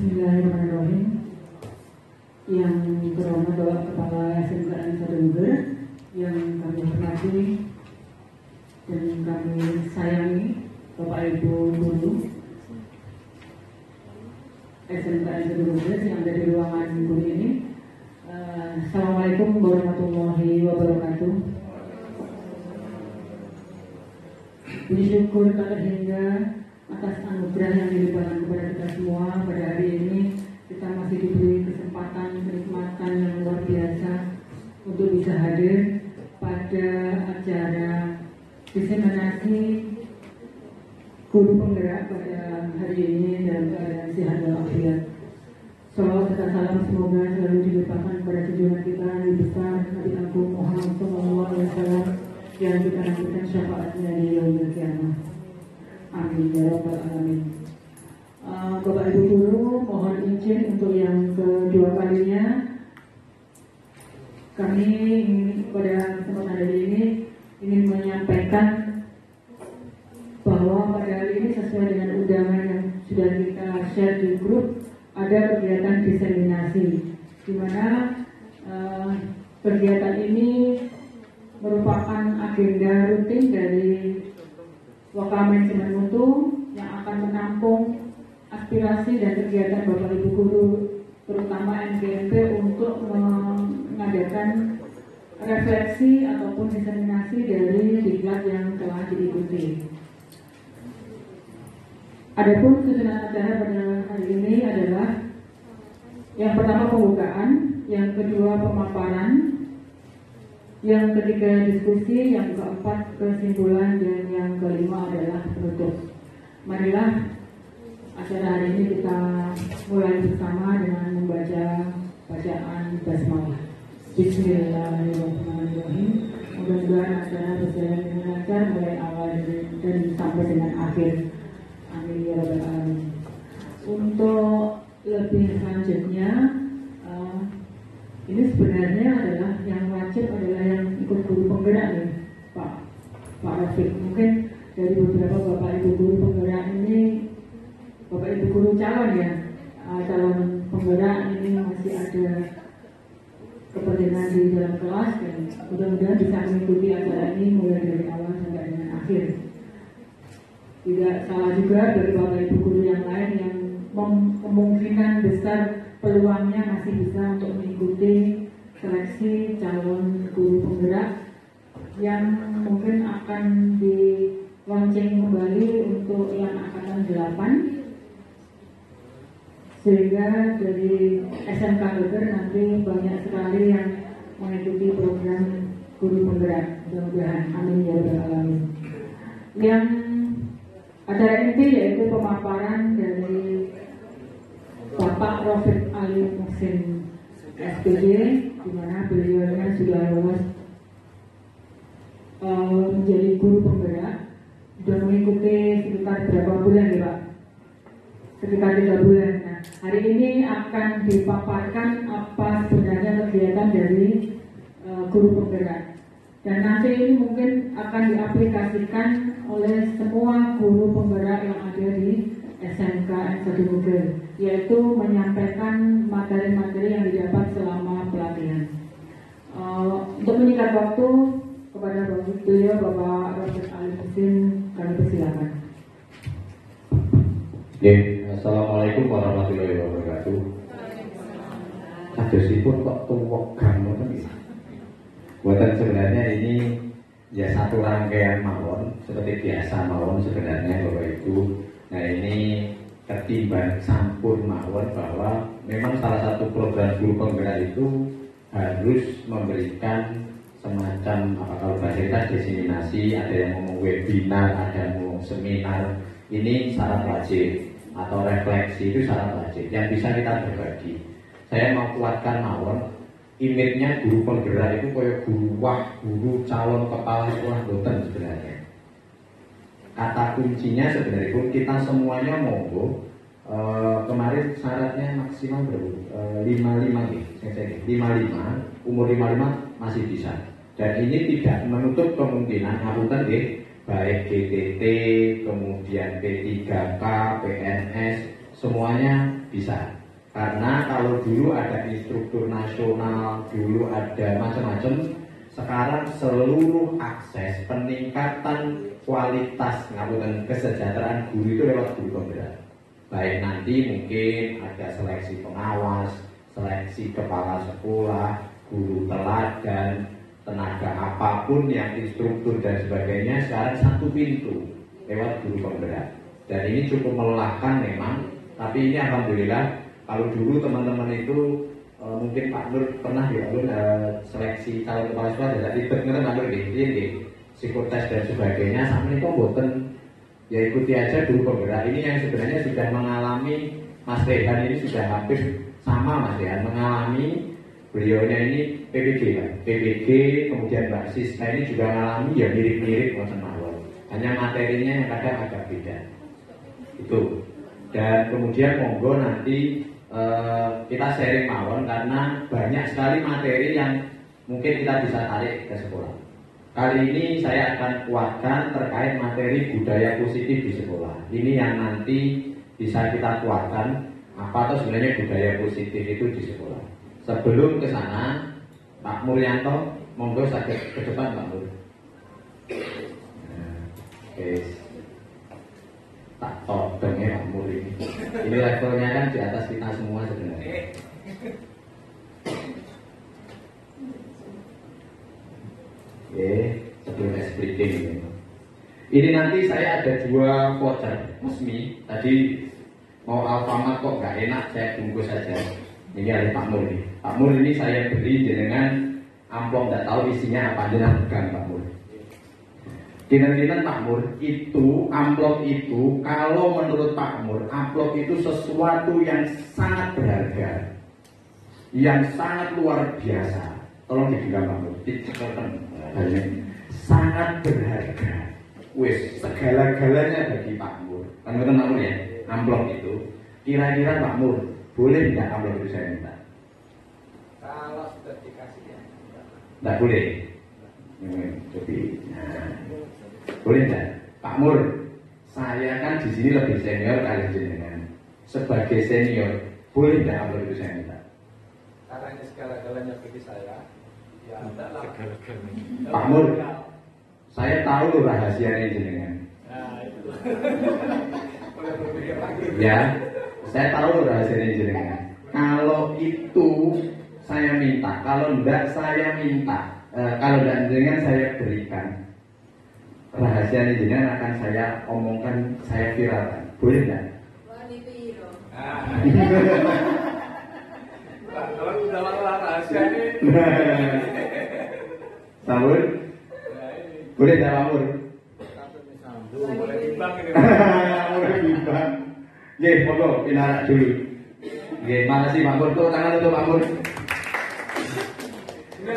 Bismillahirrahmanirrahim. Yang terhormat Bapak Kepala SMK Sadungger, yang kami hormati dan kami sayangi Bapak Ibu Guru SMK Sadungger yang ada di ruangan guru ini. Assalamualaikum warahmatullahi wabarakatuh. Puji syukur terhingga atas anugerah yang dilimpahkan kepada kita semua pada hari ini. Kita masih diberi kesempatan, kenikmatan yang luar biasa untuk bisa hadir pada acara diseminasi guru penggerak pada hari ini dalam keadaan sehat walafiat. Salawat serta salam semoga selalu dilimpahkan kepada junjungan kita yang besar Nabi Agung Muhammad SAW yang kita nantikan syafaatnya di yaumil qiyamah. Amin ya rabbal alamin. Bapak Ibu Guru, mohon izin untuk yang kedua kalinya kami pada kesempatan hari ini ingin menyampaikan bahwa pada hari ini sesuai dengan undangan yang sudah kita share di grup, ada kegiatan diseminasi di mana kegiatan ini merupakan agenda rutin dari Wakamanajemen Mutu yang akan menampung aspirasi dan kegiatan Bapak Ibu Guru terutama NGMP untuk mengadakan refleksi ataupun diseminasi dari diklat yang telah diikuti. Adapun susunan acara pada hari ini adalah yang pertama pembukaan, yang kedua pemaparan, yang ketiga diskusi, yang keempat kesimpulan, dan yang kelima adalah penutup. Marilah acara hari ini kita mulai bersama dengan membaca bacaan basmalah. Bismillahirrahmanirrahim. Mudah-mudahan acara berjalan dengan lancar mulai awal dan sampai dengan akhir. Amin ya rabbal alamin. Untuk lebih lanjutnya, ini sebenarnya adalah yang wajib adalah yang ikut guru penggerak nih, Pak Rafiq. Mungkin dari beberapa Bapak Ibu guru penggerak ini, Bapak Ibu guru calon ya, calon penggerak ini masih ada kepentingan di dalam kelas dan mudah-mudahan bisa mengikuti acara ini mulai dari awal sampai dengan akhir. Tidak salah juga bagi Bapak Ibu guru yang lain yang kemungkinan besar peluangnya masih bisa untuk mengikuti seleksi calon guru penggerak yang mungkin akan di launching kembali untuk yang angkatan 8, sehingga dari SMK Geger nanti banyak sekali yang mengikuti program guru penggerak. Mudah-mudahan amin ya rabbal alamin. Yang acara inti yaitu pemaparan dari Bapak Rafiq Ali Muhsin SPJ, di mana beliaunya sudah lolos menjadi guru penggerak, sudah mengikuti sekitar berapa bulan ya Pak? Sekitar 3 bulan. Nah, hari ini akan dipaparkan apa sebenarnya kegiatan dari guru penggerak, dan nanti ini mungkin akan diaplikasikan oleh semua guru penggerak yang ada di SMK Sadungger, yaitu menyampaikan materi-materi yang didapat selama pelatihan. Untuk menyingkat waktu, kepada beliau Bapak Rafiq Ali Muhsin, kami persilakan. Assalamualaikum warahmatullahi wabarakatuh. Kadosipun kok tuwek gamoten. Buatan sebenarnya ini ya satu rangkaian mawon seperti biasa mawon sebenarnya Bapak Ibu. Nah ini ketimbang sampun mawon bahwa memang salah satu program guru penggerak itu harus memberikan semacam apa kalau bahasa kita diseminasi, ada yang ngomong webinar, ada yang ngomong seminar. Ini syarat wajib atau refleksi itu syarat wajib yang bisa kita berbagi. Saya mau kuatkan mawon image-nya guru penggerak itu kayak guru calon kepala sekolah boten sebenarnya. Kata kuncinya sebenarnya pun kita semuanya monggo. Kemarin syaratnya maksimal berapa? 55 nih, 55, umur 55 masih bisa. Dan ini tidak menutup kemungkinan ngapunten nggih, baik GTT, kemudian P3K, PNS, semuanya bisa. Karena kalau dulu ada instruktur nasional, dulu ada macam-macam, sekarang seluruh akses peningkatan kualitas ngapunten kesejahteraan guru itu lewat guru penggerak. Baik nanti mungkin ada seleksi pengawas, seleksi kepala sekolah, guru teladan, tenaga apapun yang instruktur dan sebagainya sekarang satu pintu lewat guru penggerak. Dan ini cukup melelahkan memang, tapi ini alhamdulillah. Kalau dulu teman-teman itu mungkin Pak Nur pernah ya seleksi calon kepala sekolah tidak ribet ngerti Pak Nur ini psikotes dan sebagainya sampai itu boten ya ikuti aja dulu penggerak. Ini yang sebenarnya sudah mengalami Mas Rehan ini sudah hampir sama Mas Rehan mengalami beliaunya ini PPG kan, PPG kemudian Mbak Siska ini juga mengalami ya mirip-mirip boten mawon. Hanya materinya yang kadang agak beda itu. Dan kemudian monggo nanti kita sharing mawon karena banyak sekali materi yang mungkin kita bisa tarik ke sekolah. Kali ini saya akan kuatkan terkait materi budaya positif di sekolah. Ini yang nanti bisa kita kuatkan apa atau sebenarnya budaya positif itu di sekolah. Sebelum ke sana, Pak Muryanto, monggo sakit ke depan Pak Mur. Oke. Tak todong ya Pak Mur ini. Ini levelnya kan di atas kita semua sebenarnya. Oke, sebelum explicating ini. Ini nanti saya ada 2 voucher resmi. Tadi mau Alfamart kok nggak enak, saya bungkus saja. Ini ada Pak Mur ini. Pak Mur ini saya beri dengan amplop, nggak tahu isinya apa, jenengan pegang Pak Mur. Dinten-dinten Pak Mur, itu amplop itu kalau menurut Pak Mur, amplop itu sesuatu yang sangat berharga, yang sangat luar biasa. Tolong dibilang Pak Mur, dicekelkan, sangat berharga. Wes segala-galanya bagi Pak Mur. Kan betul Pak Mur ya, amplop itu. Kira-kira Pak Mur, boleh tidak amplop itu saya minta? Kalau sudah dikasih ya. Tidak boleh. Coba. Nah. Boleh enggak? Pak Mur, saya kan di sini lebih senior kali jenengan. Sebagai senior, boleh enggak amplop itu saya minta? Karena ini segala-galanya bagi saya. Ya, enggaklah. Pak Mur, saya tahu loh rahasianya jenengan. Nah, itu. Boleh berpikir lagi. Ya, saya tahu loh rahasianya jenengan. Kalau itu saya minta, kalau enggak saya minta. Kalau enggak jenengan saya berikan. Rahasia ini jenengan akan saya omongkan, saya viralkan. Boleh enggak? Kalau sudah masalah rahasia ini. Sambut? Boleh enggak Pak Mur? Boleh bimbang ini. Boleh bimbang. Nggih, monggo pinarak dulu. Nggih, makasih Pak Mur. Tepuk tangan untuk Pak Mur.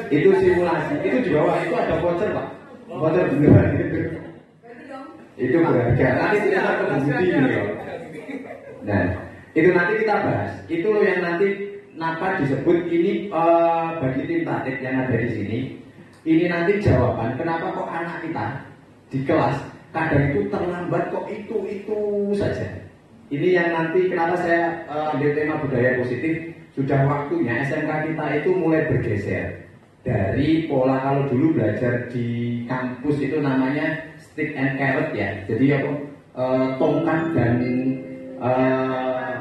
Itu simulasi. Itu di bawah itu ada voucher, Pak. Voucher beneran itu. Itu berharga. Nanti kita kebudi ya. Nah, itu nanti kita bahas. Itu loh yang nanti kenapa disebut ini bagi tim tatik yang ada di sini. Ini nanti jawaban kenapa kok anak kita di kelas kadang itu terlambat kok itu saja. Ini yang nanti kenapa saya ambil tema budaya positif. Sudah waktunya SMK kita itu mulai bergeser dari pola kalau dulu belajar di kampus itu namanya stick and carrot ya. Jadi apa tongkat dan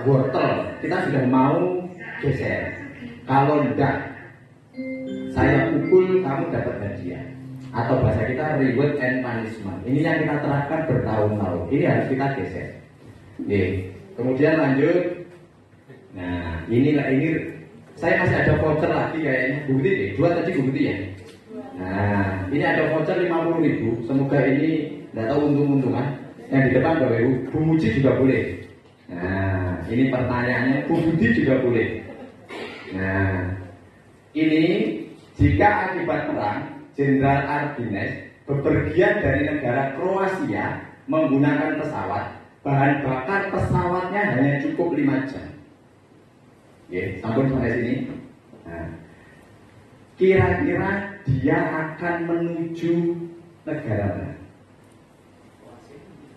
wortel. Kita sudah mau geser. Kalau enggak saya pukul kamu dapat hadiah. Atau bahasa kita reward and punishment. Ini yang kita terapkan bertahun-tahun. Ini harus kita geser. Oke. Kemudian lanjut. Nah, ini saya masih ada voucher lagi kayaknya. Bukti deh, 2 tadi bukti ya. Nah, ini ada voucher 50.000. Semoga ini tidak tahu untung-untungan. Yang di depan Bapak Ibu, Bu Muji juga boleh. Nah, ini pertanyaannya, Bu Budi juga boleh. Nah, ini jika akibat perang, Jenderal Argines bepergian dari negara Kroasia menggunakan pesawat, bahan bakar pesawatnya hanya cukup 5 jam. Oke, sampai sampai sini. Nah, kira-kira dia akan menuju negara mana?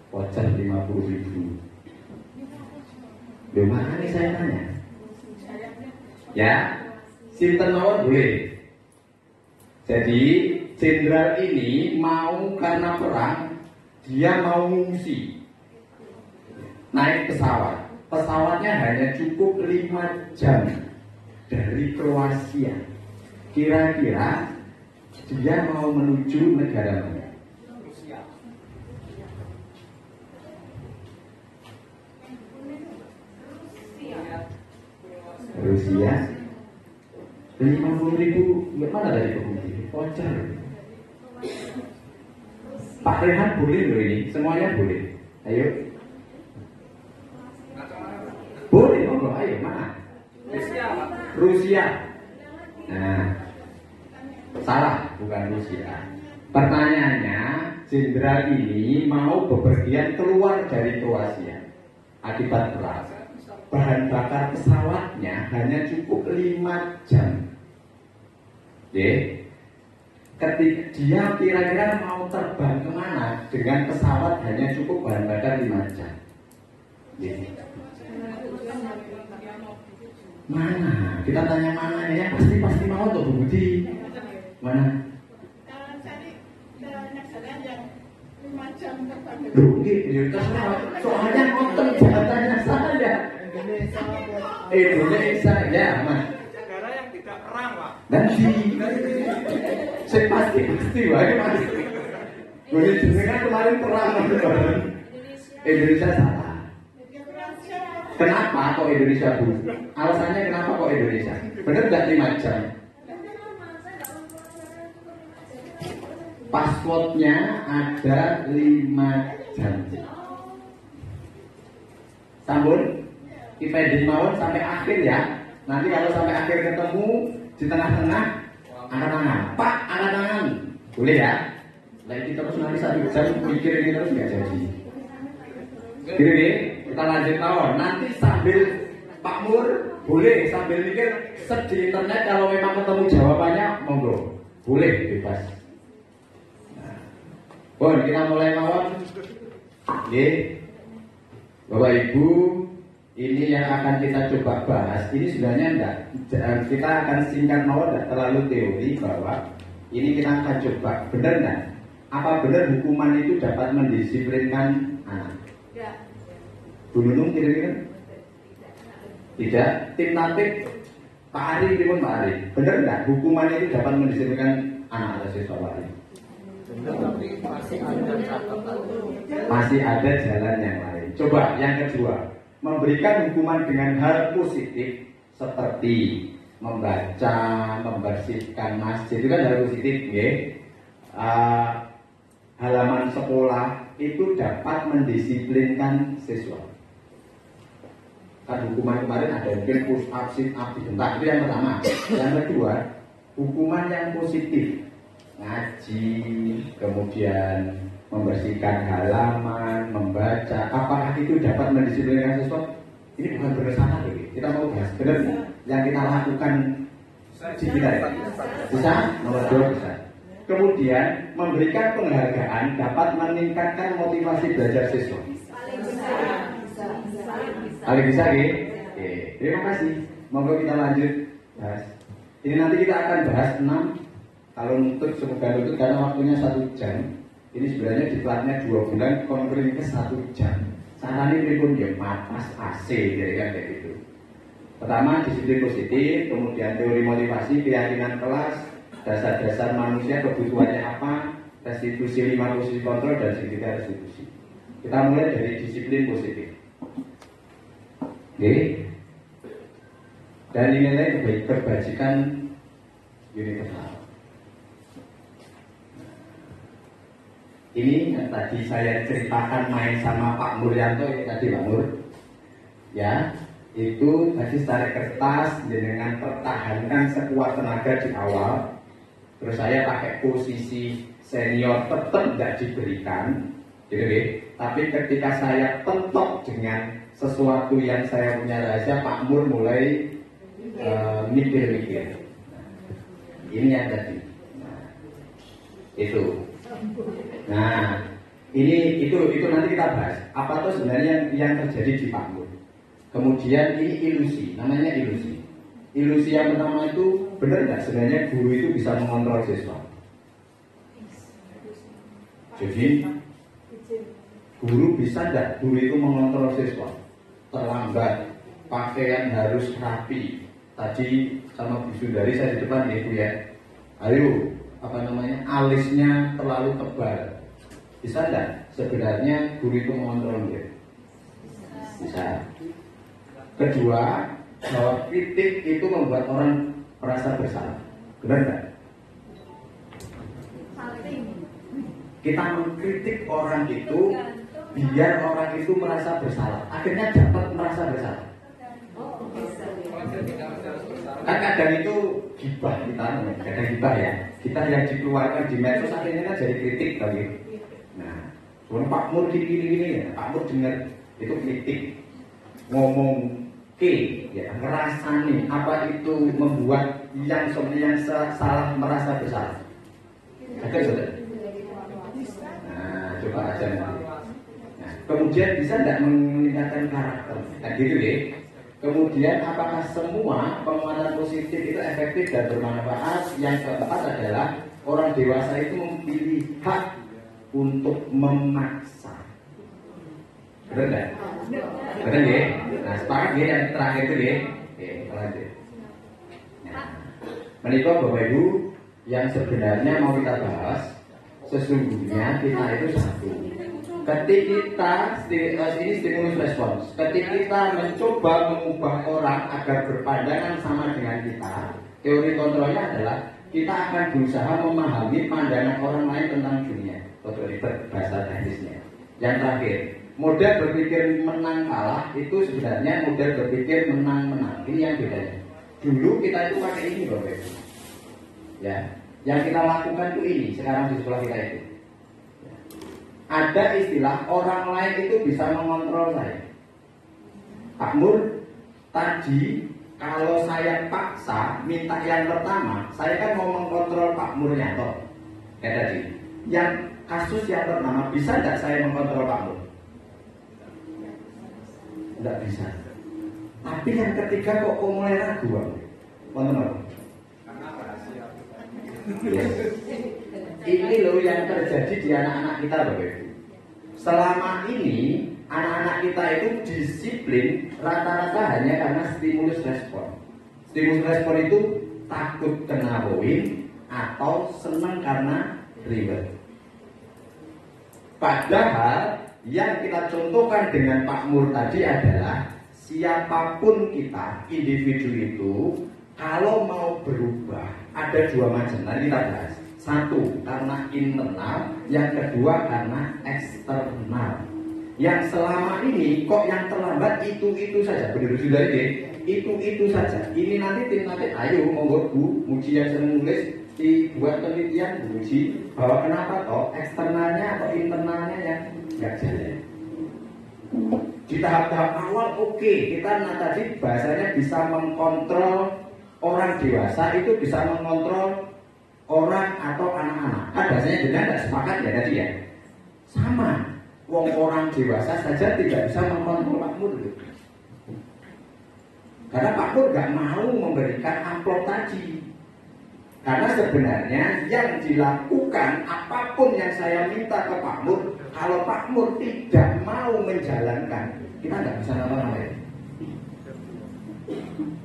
Voucher 50.000. Loh, makanya saya tanya. Ya, sinten mawon boleh. Jadi jenderal ini mau karena perang, dia mau ngungsi. Naik pesawat. Pesawatnya hanya cukup 5 jam dari Kroasia. Kira-kira dia mau menuju negara mana? Rusia. 50.000 mana dari pengungsi? Voucher. Pak Rehan boleh loh ini, semuanya boleh. Ayo. Boleh, monggo, ayo mana? Rusia. Nah, salah, bukan Rusia. Pertanyaannya, jenderal ini mau bepergian keluar dari Kroasia akibat perang. Bahan bakar pesawatnya hanya cukup 5 jam. Oke. Ketika dia kira-kira mau terbang kemana dengan pesawat hanya cukup bahan bakar 5 jam. Oke. Mana? Kita tanya mana ya? Pasti mau tuh Bu Budi. Mana? Cari negara yang 5 jam terbang. Loh, ini soalnya nonton jangan tanya saya. Indonesia ya, Mas. Negara yang tidak perang, Pak. Nanti saya pasti wae Mas. Boleh jenengan kemarin perang Indonesia salah. Kenapa kok Indonesia Bu? Alasannya kenapa kok Indonesia? Benar nggak 5 jam? Passwordnya ada 5 jam. Sambun, dipending mawon sampai akhir ya. Nanti kalau sampai akhir ketemu di tengah-tengah, angkat tangan. Pak, angkat tangan. Boleh ya? Lagi terus nanti 1 jam mikir ini terus nggak jadi. Gini, kita lanjut mawon. Nanti sambil Pak Mur boleh sambil mikir di internet kalau memang ketemu jawabannya monggo. Boleh bebas. Bon, kita mulai mawon. Oke. Bapak Ibu, ini yang akan kita coba bahas. Ini sebenarnya enggak, kita akan singkat mawon, enggak terlalu teori bahwa ini kita akan coba benar enggak? Apa benar hukuman itu dapat mendisiplinkan anak? Ya. Bu Nunung kira-kira? Tidak. Tim Tatik Pak Ari, Pak Ari, benar enggak hukuman itu dapat mendisiplinkan anak atau siswa Pak Ari? Tapi Masih ada jalan yang lain. Coba yang kedua, memberikan hukuman dengan hal positif seperti membaca, membersihkan masjid, itu kan hal positif, ya. Halaman sekolah itu dapat mendisiplinkan siswa. Kan hukuman kemarin ada mungkin push up, sit up, dibentak, itu yang pertama. Yang kedua, hukuman yang positif, ngaji, kemudian membersihkan halaman, membaca, apakah itu dapat mendisiplinkan siswa? Ini bukan berdasarkan lagi. Kita mau bahas benar yang kita lakukan di kita ya. Bisa? Nomor 2 bisa. Kemudian memberikan penghargaan dapat meningkatkan motivasi belajar siswa. Paling bisa, ya? Oke, terima kasih. Monggo kita lanjut bahas. Ini nanti kita akan bahas 6. Kalau nuntut semoga nuntut karena waktunya 1 jam. Ini sebenarnya diklatnya 2 bulan, konkretnya ke 1 jam. Caranya ini pun dia panas AC, kayak gitu. Pertama disiplin positif, kemudian teori motivasi, keyakinan kelas, dasar-dasar manusia, kebutuhannya apa, restitusi 5 posisi kontrol dan segitiga restitusi. Kita mulai dari disiplin positif. Oke. Dan nilai kebajikan universal. Ini yang tadi saya ceritakan main sama Pak Muryanto tadi Pak Mur. Ya, itu tadi secara kertas dengan pertahankan sekuat tenaga di awal. Terus saya pakai posisi senior tetap tidak diberikan, gitu deh. Tapi ketika saya pentok dengan sesuatu yang saya punya rahasia, Pak Mur mulai mikir-mikir. Ini yang tadi. Itu. Nah, itu nanti kita bahas. Apa tuh sebenarnya yang terjadi di Pak Mur? Kemudian ini ilusi, namanya ilusi. Ilusi yang pertama itu benar nggak sebenarnya guru itu bisa mengontrol siswa? Jadi guru bisa nggak guru itu mengontrol siswa? Terlambat, pakaian harus rapi. Tadi sama Bu Sundari saya di depan ya Bu ya. Ayo, alisnya terlalu tebal. Bisa nggak sebenarnya guru itu mengontrol dia? Bisa. Kedua, bahwa kritik itu membuat orang merasa bersalah. Benar nggak? Kita mengkritik orang itu biar orang itu merasa bersalah. Akhirnya dapat merasa bersalah. Kan kadang itu gibah kita, kadang gibah ya. Kita yang dikeluarkan di medsos akhirnya kan jadi kritik bagi. Nah, soalnya Pak Mur gini ya, Pak Mur dengar itu kritik, ngomong ya, ngerasani apa itu membuat yang salah merasa bersalah. Ada sudah. Nah, coba aja nanti. Nah, kemudian bisa tidak meningkatkan karakter? Nah, gitu deh. Kemudian apakah semua penguatan positif itu efektif dan bermanfaat? Yang keempat adalah orang dewasa itu memilih hak untuk memaksa. Benar nggak? Benar ya? Nah, sepakat ya yang terakhir itu ya. Oke, lanjut. Nah, menikah Bapak Ibu yang sebenarnya mau kita bahas, sesungguhnya kita itu satu. Ketika ini stimulus respons, ketika kita mencoba mengubah orang agar berpandangan sama dengan kita, teori kontrolnya adalah kita akan berusaha memahami pandangan orang lain tentang dunia. Kontrol bahasa teknisnya. Yang terakhir, model berpikir menang kalah itu sebenarnya model berpikir menang-menang. Ini yang bedanya. Dulu kita itu pakai ini Bapak Ibu. Ya, yang kita lakukan itu ini sekarang di sekolah kita itu. Ada istilah orang lain itu bisa mengontrol saya. Pak Mur, tadi kalau saya paksa minta yang pertama, saya kan mau mengkontrol Pak Murnya toh. Kayak tadi. Yang kasus yang pertama, bisa tidak saya mengkontrol Pak Mur? Tidak bisa. Tapi yang ketiga kok mulai ragu, teman-teman. Yes. Ini loh yang terjadi di anak-anak kita Bapak Ibu. Selama ini anak-anak kita itu disiplin rata-rata hanya karena stimulus respon. Stimulus respon itu takut kena poin atau senang karena reward. Padahal yang kita contohkan dengan Pak Mur tadi adalah siapapun kita, individu itu kalau mau berubah ada dua macam. Nanti kita bahas. Satu, karena internal. Yang kedua, karena eksternal. Yang selama ini kok yang terlambat itu saja. Benar sudah deh. Itu saja. Ini nanti tim nanti ayo monggo Bu, Muji yang sering nulis dibuat penelitian Bu Muji bahwa kenapa toh eksternalnya atau internalnya yang nggak jalan. Di tahap-tahap awal oke, kita tadi bahasanya bisa mengkontrol orang dewasa itu bisa mengontrol orang atau anak-anak. Kan bahasanya juga tidak sepakat ya tadi ya. Sama, wong orang dewasa saja tidak bisa mengkontrol Pak Mur. Karena Pak Mur gak mau memberikan amplop tadi. Karena sebenarnya yang dilakukan apapun yang saya minta ke Pak Mur, kalau Pak Mur tidak mau menjalankan, kita nggak bisa ngapa-ngapain.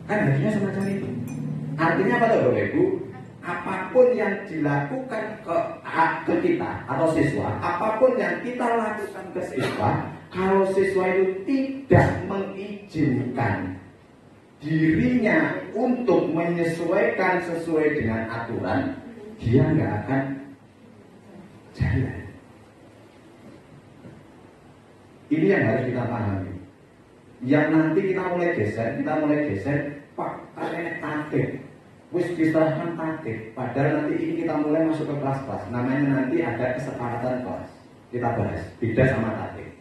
Kan harusnya semacam itu. Artinya apa tuh Bapak Ibu? Apapun yang dilakukan ke kita atau siswa, apapun yang kita lakukan ke siswa, kalau siswa itu tidak mengizinkan dirinya untuk menyesuaikan sesuai dengan aturan, dia nggak akan jalan. Ini yang harus kita pahami. Yang nanti kita mulai geser, Pak, kalian tatip. Wis diserahkan tatip. Padahal nanti ini kita mulai masuk ke kelas-kelas. Namanya nanti ada kesepakatan kelas. Kita bahas. Beda sama tatip.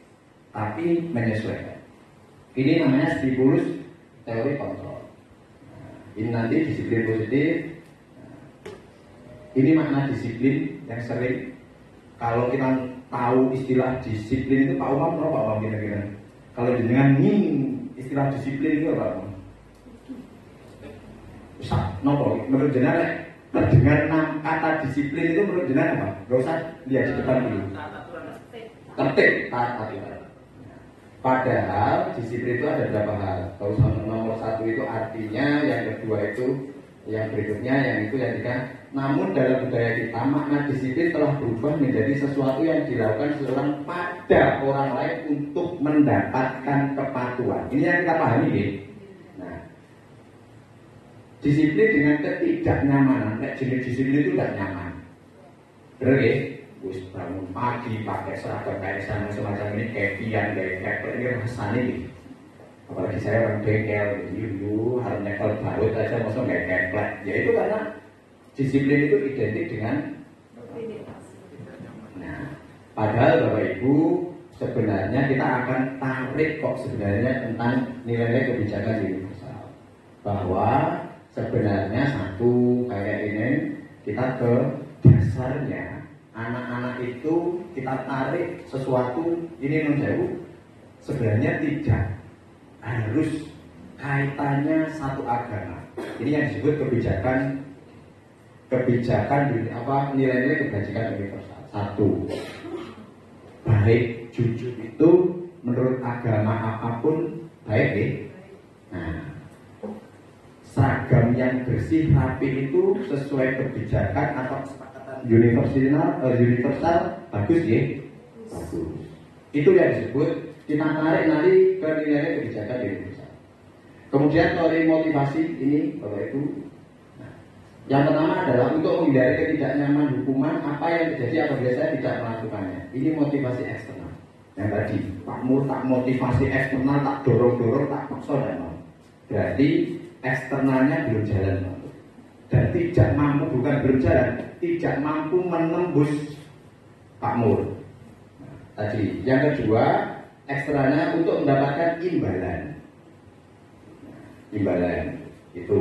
Tapi menyesuaikan. Ini namanya stimulus teori kontrol. Ini nanti disiplin positif. Ini makna disiplin yang sering. Kalau kita tahu istilah disiplin itu Pak Umar, Pak Umar kira-kira. Kalau dengan istilah disiplin itu apa? Nopo, menurut jenengan terdengar kata disiplin itu menurut jenengan apa? Gak usah lihat di depan dulu. Tertib, taat aturan. Padahal disiplin itu ada beberapa hal. Kalau nomor satu itu artinya, yang kedua itu, yang berikutnya, yang itu, yang ketiga. Namun dalam budaya kita makna disiplin telah berubah menjadi sesuatu yang dilakukan seseorang pada orang lain untuk mendapatkan kepatuhan. Ini yang kita pahami, ya. Nah, disiplin dengan ketidaknyamanan. Jenis disiplin itu tidak nyaman. Benar ya? Wis bangun pagi pakai seragam kayak sana semacam ini kepian kayak ini rasanya nih. Apalagi saya orang bengkel, harus nyekel barut aja maksudnya nggak keplek. Ya itu karena disiplin itu identik dengan. Nah, padahal Bapak Ibu sebenarnya kita akan tarik kok sebenarnya tentang nilai-nilai kebijakan universal. Bahwa sebenarnya satu kayak ini kita ke dasarnya. Anak-anak itu kita tarik sesuatu ini menjauh sebenarnya tidak harus kaitannya satu agama. Ini yang disebut kebijakan nilai-nilai kebijakan universal. Satu, baik jujur itu menurut agama apapun baik ya. Nah, seragam yang bersih rapi itu sesuai kebijakan atau universal bagus ya, bagus. Itu yang disebut kita tarik nanti ke nilai kebijakan universal. Kemudian teori motivasi ini Bapak Ibu. Nah, yang pertama adalah untuk menghindari ketidaknyaman hukuman apa yang terjadi apabila saya tidak melakukannya. Ini motivasi eksternal. Yang tadi Pak Mur tak motivasi eksternal, tak dorong-dorong, tak paksa dan mau. Berarti eksternalnya belum jalan. Dan tidak mampu, bukan berjalan, tidak mampu menembus Pak Mur. Nah, tadi, yang kedua, eksternalnya untuk mendapatkan imbalan. Nah, imbalan itu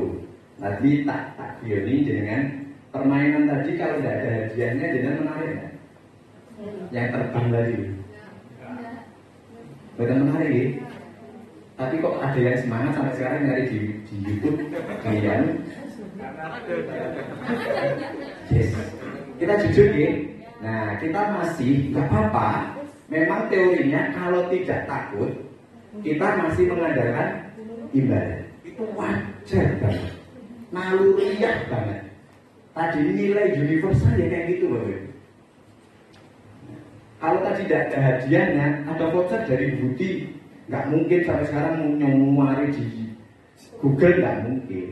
tadi tak bioni dengan permainan tadi kalau tidak ada hadiahnya jangan menarik ya? Yang terbang tadi, betul menarik ya? Tapi kok ada yang semangat sampai sekarang nyari di YouTube kalian. Yes. Kita jujur ya. Nah, kita masih gak apa-apa. Memang teorinya kalau tidak takut, kita masih mengandalkan ibadah. Itu wajar banget. Naluriah banget. Tadi nilai universal ya kayak gitu loh. Kalau tadi tidak ada hadiahnya, ada voucher dari Budi, nggak mungkin sampai sekarang nyari di Google, nggak mungkin.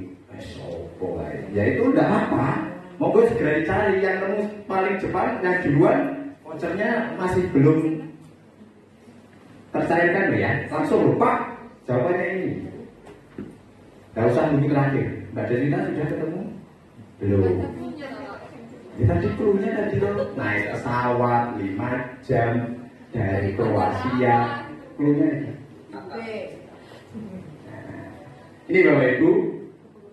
Ya itu enggak apa. Mau gue segera dicari yang nemu paling depan, yang duluan vouchernya masih belum tercairkan ya. Langsung lupa jawabannya ini. Gak usah nunggu terakhir. Mbak Desita sudah ketemu? Belum. Ya tadi krunya tadi loh naik pesawat 5 jam dari Kroasia. Krunya ini. Ini Bapak Ibu,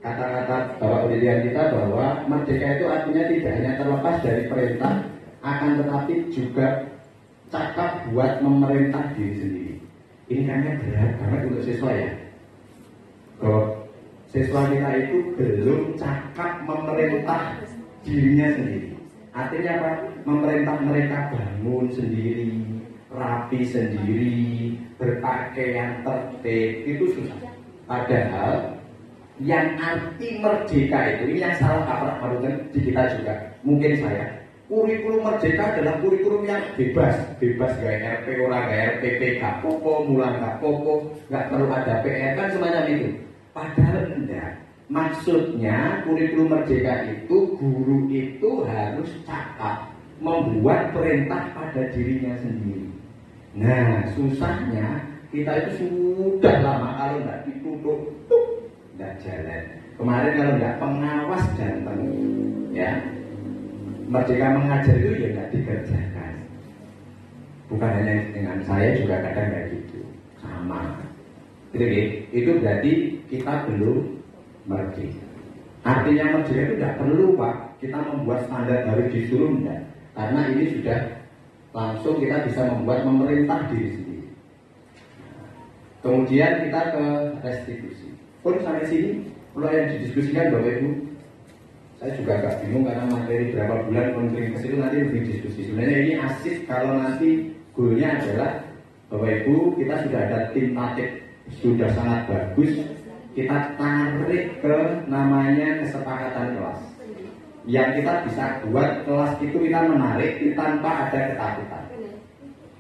kata-kata Bapak pendidikan kita bahwa merdeka itu artinya tidak hanya terlepas dari perintah, akan tetapi juga cakap buat memerintah diri sendiri. Ini kayaknya berat banget untuk siswa ya. Kalau siswa kita itu belum cakap memerintah dirinya sendiri. Artinya apa? Memerintah mereka bangun sendiri, rapi sendiri, berpakaian tertib, itu susah. Padahal yang arti merdeka itu, ini yang salah kaprah menurut di kita juga. Mungkin saya, kurikulum merdeka adalah kurikulum yang bebas gak RP, orang gak RPP, gak popo, mulang gak popo, gak perlu ada PR, kan semacam itu. Padahal enggak. Maksudnya kurikulum merdeka itu, guru itu harus cakap membuat perintah pada dirinya sendiri. Nah, susahnya kita itu sudah lama kalau nggak ditutup, nggak jalan. Kemarin kalau nggak pengawas datang, ya merdeka mengajar itu ya nggak dikerjakan. Bukan hanya dengan saya juga kadang kayak gitu, sama. Itu berarti kita belum merdeka. Artinya merdeka itu tidak perlu Pak, kita membuat standar harus disuruh enggak. Karena ini sudah langsung kita bisa membuat memerintah diri sendiri. Kemudian kita ke restitusi. Pun sampai sini perlu yang didiskusikan Bapak Ibu. Saya juga agak bingung karena materi berapa bulan konflik ke situ nanti lebih diskusi. Sebenarnya ini asik kalau nanti goalnya adalah Bapak Ibu kita sudah ada tim tatip sudah sangat bagus. Kita tarik ke namanya kesepakatan kelas. Yang kita bisa buat kelas itu kita menarik tanpa ada ketakutan.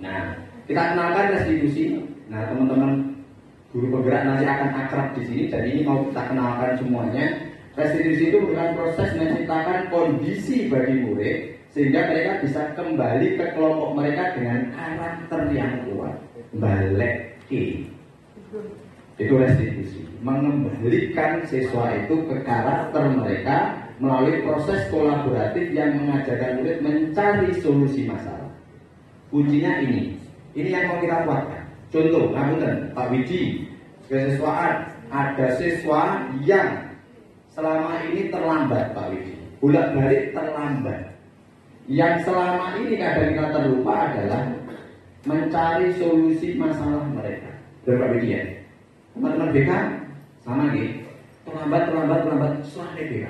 Nah, kita kenalkan restitusi. Nah, teman-teman guru penggerak nanti akan akrab di sini. Dan ini mau kita kenalkan semuanya. Restitusi itu merupakan proses menciptakan kondisi bagi murid sehingga mereka bisa kembali ke kelompok mereka dengan karakter yang kuat. Balik itu restitusi, mengembalikan siswa itu ke karakter mereka melalui proses kolaboratif yang mengajarkan murid mencari solusi masalah. Kuncinya ini yang mau kita kuatkan. Contoh, ngapunten Pak Widi, kesiswaan ada siswa yang selama ini terlambat Pak Widi, bolak-balik terlambat. Yang selama ini kadang kita terlupa adalah mencari solusi masalah mereka. Pak Widi ya, teman-teman BK sama nih, terlambat selalu BK.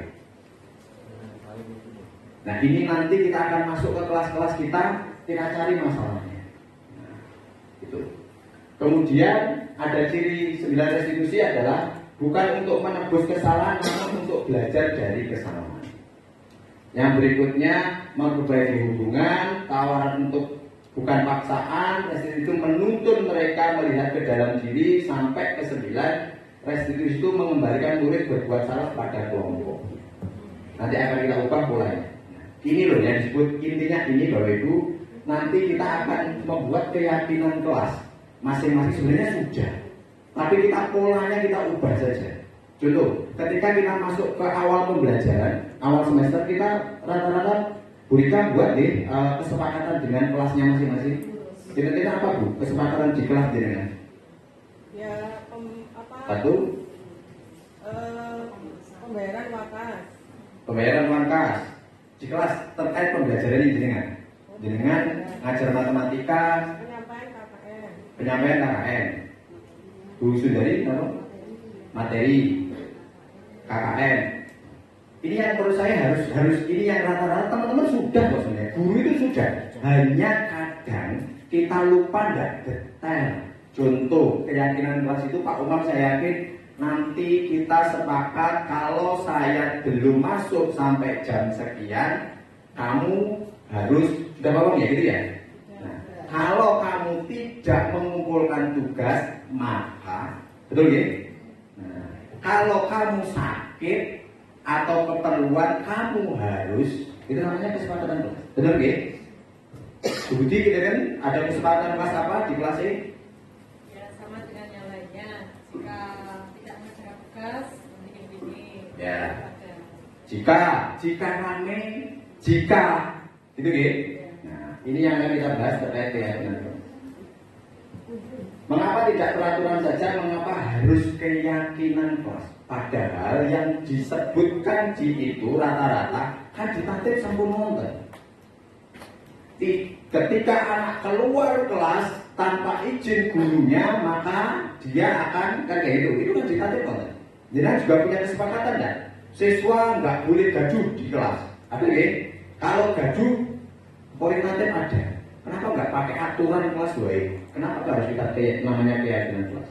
Nah ini nanti kita akan masuk ke kelas-kelas kita cari masalahnya. Nah, itu. Kemudian ada ciri 9 restitusi adalah bukan untuk menebus kesalahan, namun untuk belajar dari kesalahan. Yang berikutnya memperbaiki hubungan, tawaran untuk bukan paksaan. Restitusi itu menuntun mereka melihat ke dalam diri. Sampai ke 9, restitusi itu mengembalikan murid berbuat salah pada kelompok. Nanti akan kita ubah polanya. Ini loh yang disebut intinya ini Bapak Ibu. Nanti kita akan membuat keyakinan kelas masing-masing sebenarnya sudah. Tapi kita polanya kita ubah saja. Contoh, ketika kita masuk ke awal pembelajaran, awal semester kita rata-rata berikan buat deh kesepakatan dengan kelasnya masing-masing. Kira-kira apa Bu? Kesepakatan di kelas dengan? Ya, Satu. Pembayaran wakas. Pembayaran wakas di kelas terkait pembelajaran ini dengan ngajar matematika, penyampaian KKN. Bu Sundari, materi KKN. Ini yang menurut saya harus ini yang rata-rata teman-teman sudah kok sebenarnya. Guru itu sudah. Hanya kadang kita lupa tidak detail. Contoh keyakinan kelas itu Pak Umar saya yakin nanti kita sepakat kalau saya belum masuk sampai jam sekian kamu harus sudah paham ya gitu ya. Nah, kalau kamu tidak mengumpulkan tugas maka betul ya. Nah, kalau kamu sakit atau keperluan kamu harus itu namanya kesepakatan kelas. Betul ya? Budi kita kan ada kesepakatan kelas apa di kelas ini? Ya sama dengan yang lainnya. Jika tidak mengerjakan tugas begini-begini. Ya. Jika rame, jika itu ya. Nah, ini yang akan kita bahas terkait keyakinan. Mengapa tidak peraturan saja? Mengapa harus keyakinan kelas? Padahal yang disebutkan di itu rata-rata kan ditatip sampun nonton. Ketika anak keluar kelas tanpa izin gurunya maka dia akan kan kayak itu kan ditatip nonton. Jadi juga punya kesepakatan kan? Siswa nggak boleh gaduh di kelas. Ada ya? Kalau gaduh poin tatip ada. Kenapa nggak pakai aturan kelas 2? Kenapa harus kita namanya keyakinan kelas?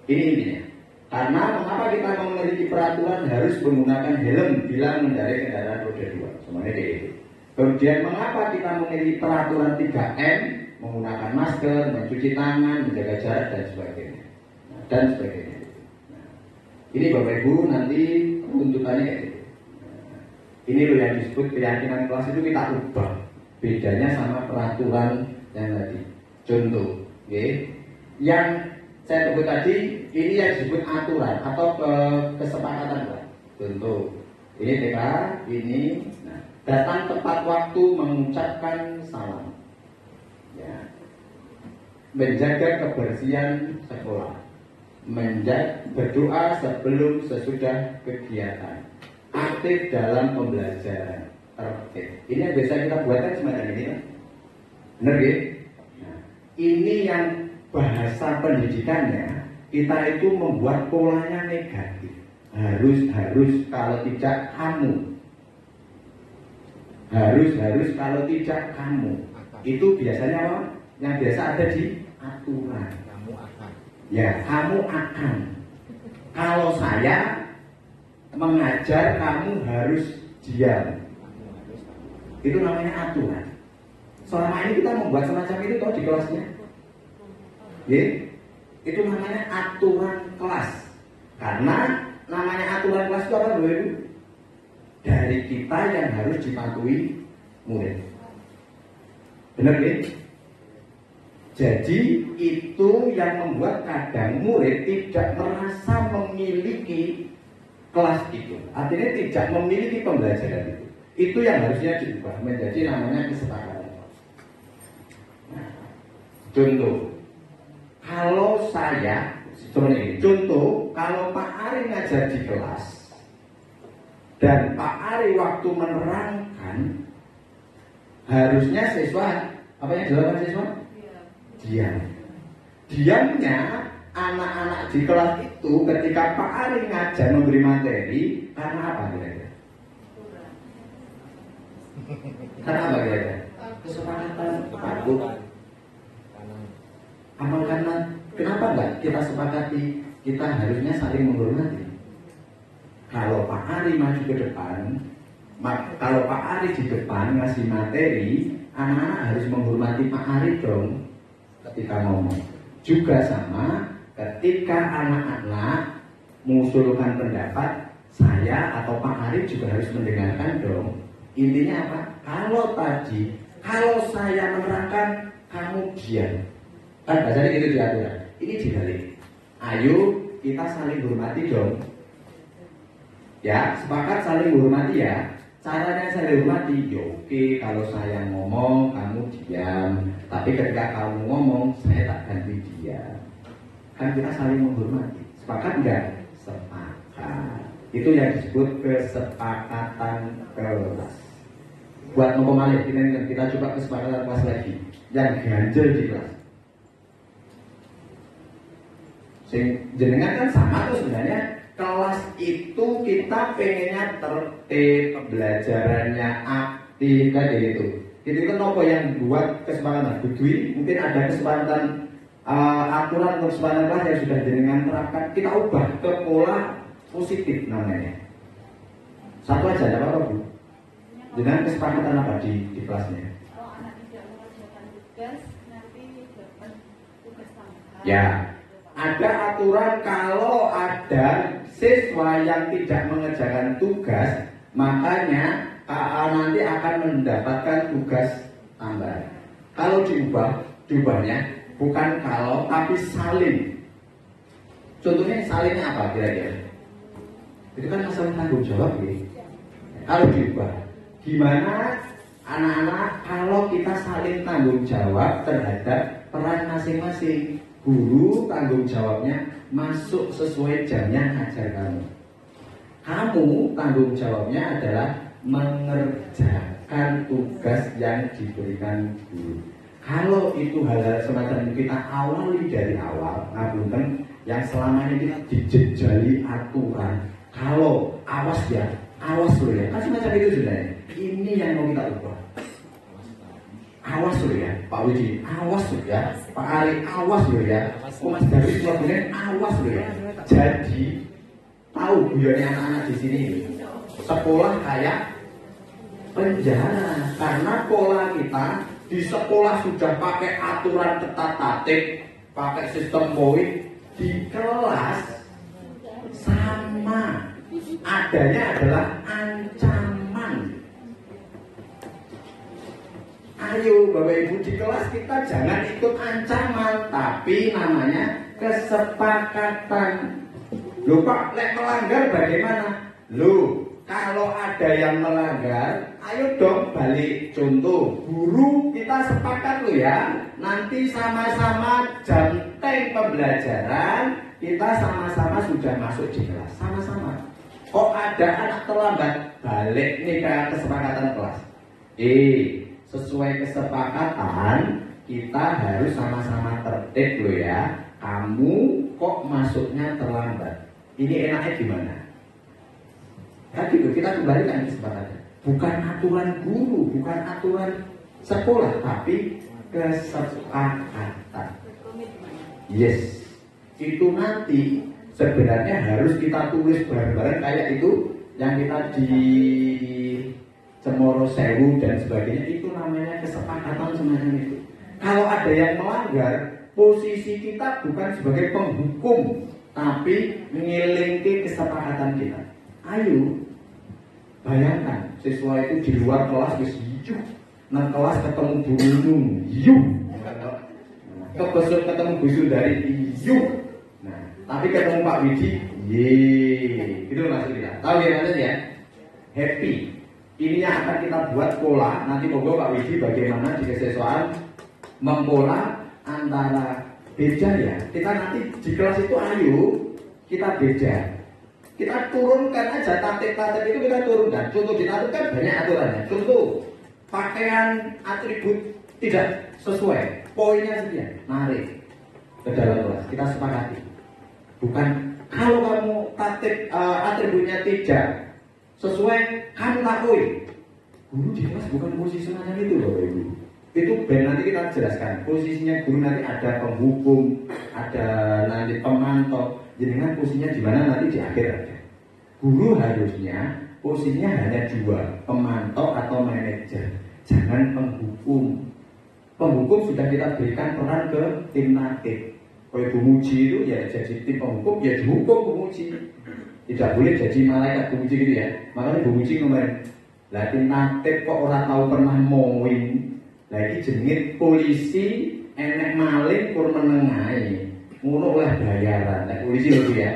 Ini intinya. Karena mengapa kita memiliki peraturan harus menggunakan helm bila mengendarai kendaraan roda 2? Semuanya kayak gitu. Kemudian mengapa kita memiliki peraturan 3M, menggunakan masker, mencuci tangan, menjaga jarak dan sebagainya. Nah, dan sebagainya. Nah, ini Bapak Ibu nanti tuntutannya kayak gitu. Nah, ini loh yang disebut keyakinan kelas itu kita ubah. Bedanya sama peraturan yang tadi. Contoh, yang saya sebut tadi, ini yang disebut aturan atau kesepakatan. Contoh, ini TK, ini nah, datang tepat waktu mengucapkan salam. Ya. Menjaga kebersihan sekolah. Berdoa sebelum sesudah kegiatan. Aktif dalam pembelajaran. Tertib. Ini yang biasa kita buatkan semacam ini kan? Benar ya? Nah, ini yang bahasa pendidikannya kita itu membuat polanya negatif. Harus kalau tidak kamu. Harus kalau tidak kamu. Itu biasanya apa? Yang biasa ada di aturan. Kamu akan. Ya, kamu akan. Kalau saya mengajar, kamu harus diam. Itu namanya aturan. Selama ini kita membuat semacam itu toh di kelasnya. Ya, itu namanya aturan kelas. Karena namanya aturan kelas itu apa dulu itu? Dari kita yang harus dipatuhi murid. Benar ya? Jadi itu yang membuat kadang murid tidak merasa memiliki kelas itu. Artinya tidak memiliki pembelajaran itu. Itu yang harusnya diubah menjadi namanya kesepakatan. Nah, contoh, kalau saya sebenarnya contoh, kalau Pak Ari ngajar di kelas dan Pak Ari waktu menerangkan, harusnya siswa apa yang dilakukan siswa? Diam. Diamnya anak-anak di kelas itu ketika Pak Ari ngajar memberi materi karena apa kira-kira? Karena apa kira-kira? Kesepakatan takut. Amal karena kenapa enggak kita sepakati kita harusnya saling menghormati? Kalau Pak Ari maju ke depan, kalau Pak Ari di depan ngasih materi, anak-anak harus menghormati Pak Ari dong ketika ngomong. Juga sama ketika anak-anak mengusulkan pendapat, saya atau Pak Ari juga harus mendengarkan dong. Intinya apa? Kalau saya menerangkan, kamu diam. Kan bahasanya gitu di aturan. Ini dibalik. Ayo kita saling hormati dong. Ya, sepakat saling hormati ya. Caranya saling hormati, ya oke, kalau saya ngomong kamu diam. Tapi ketika kamu ngomong, saya tak ganti diam. Kan kita saling menghormati. Sepakat enggak? Sepakat. Itu yang disebut kesepakatan kelas. Buat nopo malih kita coba kesepakatan kelas lagi. Yang ganjel di kelas. Jenengan kan sama tuh sebenarnya. Kelas itu kita pengennya tertib, pembelajarannya aktif kan gitu. Itu kan nopo yang buat kesepakatan. Budwi mungkin ada kesepakatan aturan untuk kesepakatan kelas yang sudah jenengan terapkan. Kita ubah ke pola positif namanya. Satu aja, ada apa Bu? Dengan kesepakatan apa di kelasnya? Kalau anak tidak mengerjakan tugas, nanti dapat tugas tambahan. Ya, ada aturan kalau ada siswa yang tidak mengerjakan tugas, makanya KA nanti akan mendapatkan tugas tambahan. Kalau diubahnya bukan kalau, tapi saling. Contohnya salingnya apa kira-kira? Itu kan masalah tanggung jawab ya. Kalau diubah, gimana anak-anak kalau kita saling tanggung jawab terhadap peran masing-masing? Guru tanggung jawabnya masuk sesuai jamnya ngajar kamu. Kamu tanggung jawabnya adalah mengerjakan tugas yang diberikan guru. Kalau itu hal-hal semacam itu kita awali dari awal, ngapunten yang selama ini kita dijejali aturan. Kalau awas loh ya, kan semacam itu sebenarnya. Ini yang mau kita ubah. Awas loh ya, Pak Widi, awas loh ya, Pak Ari, awas loh ya, Mas Darwis kemudian awas loh ya. Jadi tahu guyonnya anak-anak di sini, sekolah kayak penjara karena pola kita di sekolah sudah pakai aturan ketat tatip, pakai sistem poin, di kelas sama, adanya adalah ancaman. Ayo Bapak Ibu di kelas kita jangan ikut ancaman, tapi namanya kesepakatan. Loh Pak, lek melanggar bagaimana? Loh, kalau ada yang melanggar, ayo dong balik. Contoh, guru kita sepakat loh ya, nanti sama-sama jam tank pembelajaran, kita sama-sama sudah masuk di kelas, sama-sama. Kok ada anak terlambat, balik nih ke kesepakatan kelas. Sesuai kesepakatan kita harus sama-sama tertib loh ya. Kamu kok masuknya terlambat. Ini enaknya gimana? Tadi kita kembalikan kesepakatan. Bukan aturan guru, bukan aturan sekolah, tapi kesepakatan. Yes, itu nanti sebenarnya harus kita tulis bareng-bareng kayak itu yang kita di Cemoro Sewu dan sebagainya, itu namanya kesepakatan semacam itu. Kalau ada yang melanggar, posisi kita bukan sebagai penghukum, tapi mengelingki kesepakatan kita. Ayo, bayangkan siswa itu di luar kelas wis hijau, nang kelas ketemu Bu Nunung, yuk, ketemu Bu Sundari, yuk. Nah, tapi ketemu Pak Widi, ye, itu maksudnya. Tahu ya maksudnya ya? Happy. Ini yang akan kita buat pola. Nanti monggo Pak Widi bagaimana di kesiswaan mempola antara beda ya. Kita nanti di kelas itu ayo kita beda. Kita turunkan aja tatip-tatip itu, kita turunkan. Contoh di tatip kan banyak aturannya. Contoh pakaian atribut tidak sesuai, poinnya sekian, narik ke dalam kelas. Kita sepakati. Bukan kalau kamu tatip atributnya tidak sesuai, kamu takui. Guru di kelas bukan posisi semacam itu loh Ibu. Itu nanti kita jelaskan. Posisinya guru nanti ada penghukum, ada nanti pemantau. Jenengan posisinya di mana nanti di akhir ada. Guru harusnya posisinya hanya dua, pemantau atau manajer. Jangan penghukum. Penghukum sudah kita berikan peran ke tim natif. Kalau Bu Muji itu ya jadi tim penghukum, ya dihukum Bu Muji. Tidak boleh jadi malaikat Bu Muji gitu ya. Makanya Bu Muji kemarin, lah tim natif kok orang tahu pernah mowing. Lagi jenenge polisi enek maling kur menengahi. Ngono oleh bayaran. Nah, polisi lho ya.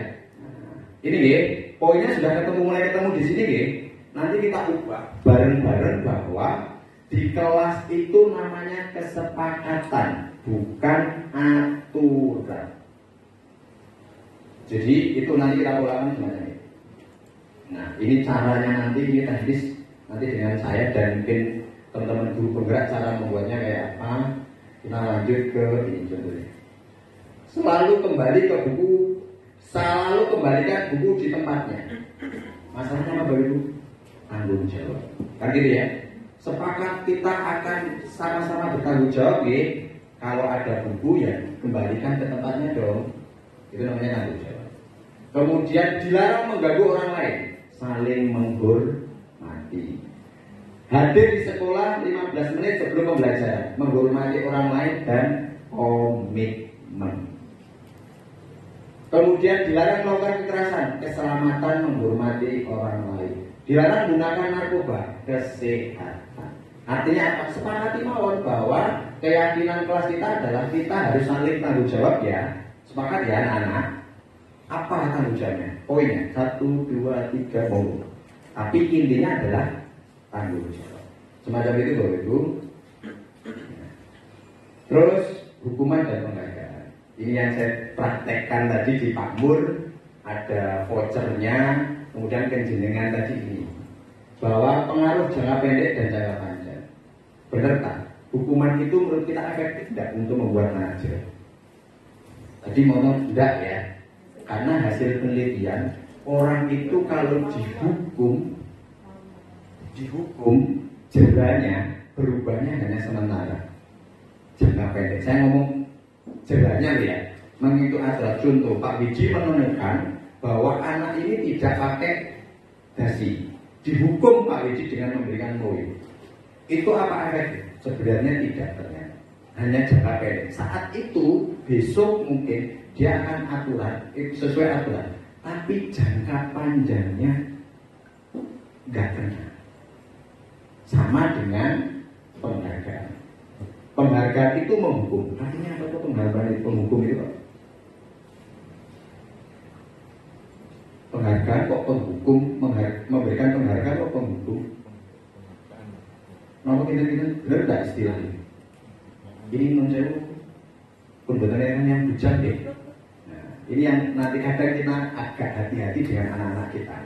Ini nggih, poinnya sudah mulai ketemu di sini nggih. Nanti kita ubah bareng-bareng bahwa di kelas itu namanya kesepakatan, bukan aturan. Jadi itu nanti kita polakan gimana ini. Nah, ini caranya nanti ini teknis nanti dengan saya dan mungkin teman-teman guru penggerak cara membuatnya kayak apa. Kita lanjut ke ini contohnya. Selalu kembali ke buku, selalu kembalikan buku di tempatnya. Masalahnya apa Ibu? Tanggung jawab. Kan gitu ya. Sepakat kita akan sama-sama bertanggung jawab ya. Kalau ada buku ya kembalikan ke tempatnya dong. Itu namanya tanggung jawab. Kemudian dilarang mengganggu orang lain, saling menghormati. Hadir di sekolah 15 menit sebelum pembelajaran, menghormati orang lain dan komitmen. Kemudian dilarang melakukan kekerasan, keselamatan, menghormati orang lain. Dilarang menggunakan narkoba, kesehatan. Artinya apa? Sepakati mawon bahwa keyakinan kelas kita adalah kita harus saling tanggung jawab ya. Sepakat ya anak-anak. Apa tanggung jawabnya? Poinnya 1, 2, 3 monggo. Tapi intinya adalah tanggung jawab. Semacam itu Bapak Ibu. Terus hukuman dan penghargaan. Ini yang saya praktekkan tadi di Pak Mur, ada vouchernya, kemudian kenjenengan tadi ini. Bahwa pengaruh jangka pendek dan jangka panjang. Benar tak? Hukuman itu menurut kita efektif tidak untuk membuat manajer? Tadi ngomong tidak ya. Karena hasil penelitian, orang itu kalau dihukum jeranya berubahnya hanya sementara, jangka pendek. Saya ngomong jeranya ya, mengikuti adalah contoh Pak Wiji menemukan bahwa anak ini tidak pakai dasi, dihukum Pak Wiji dengan memberikan poin. Itu apa efeknya? Sebenarnya tidak ternyata, hanya jangka pendek. Saat itu besok mungkin dia akan aturan, sesuai aturan, tapi jangka panjangnya nggak kena. Sama dengan penghargaan. Penghargaan itu menghukum. Artinya apa tuh penghargaan itu? Penghukum itu Pak? Penghargaan kok penghukum? Memberikan penghargaan kok penghukum? Nama kita benar tak istilah ini? Ini menurut saya pembenaran yang bijak deh. Nah, ini yang nanti kadang kita agak hati-hati dengan anak-anak kita.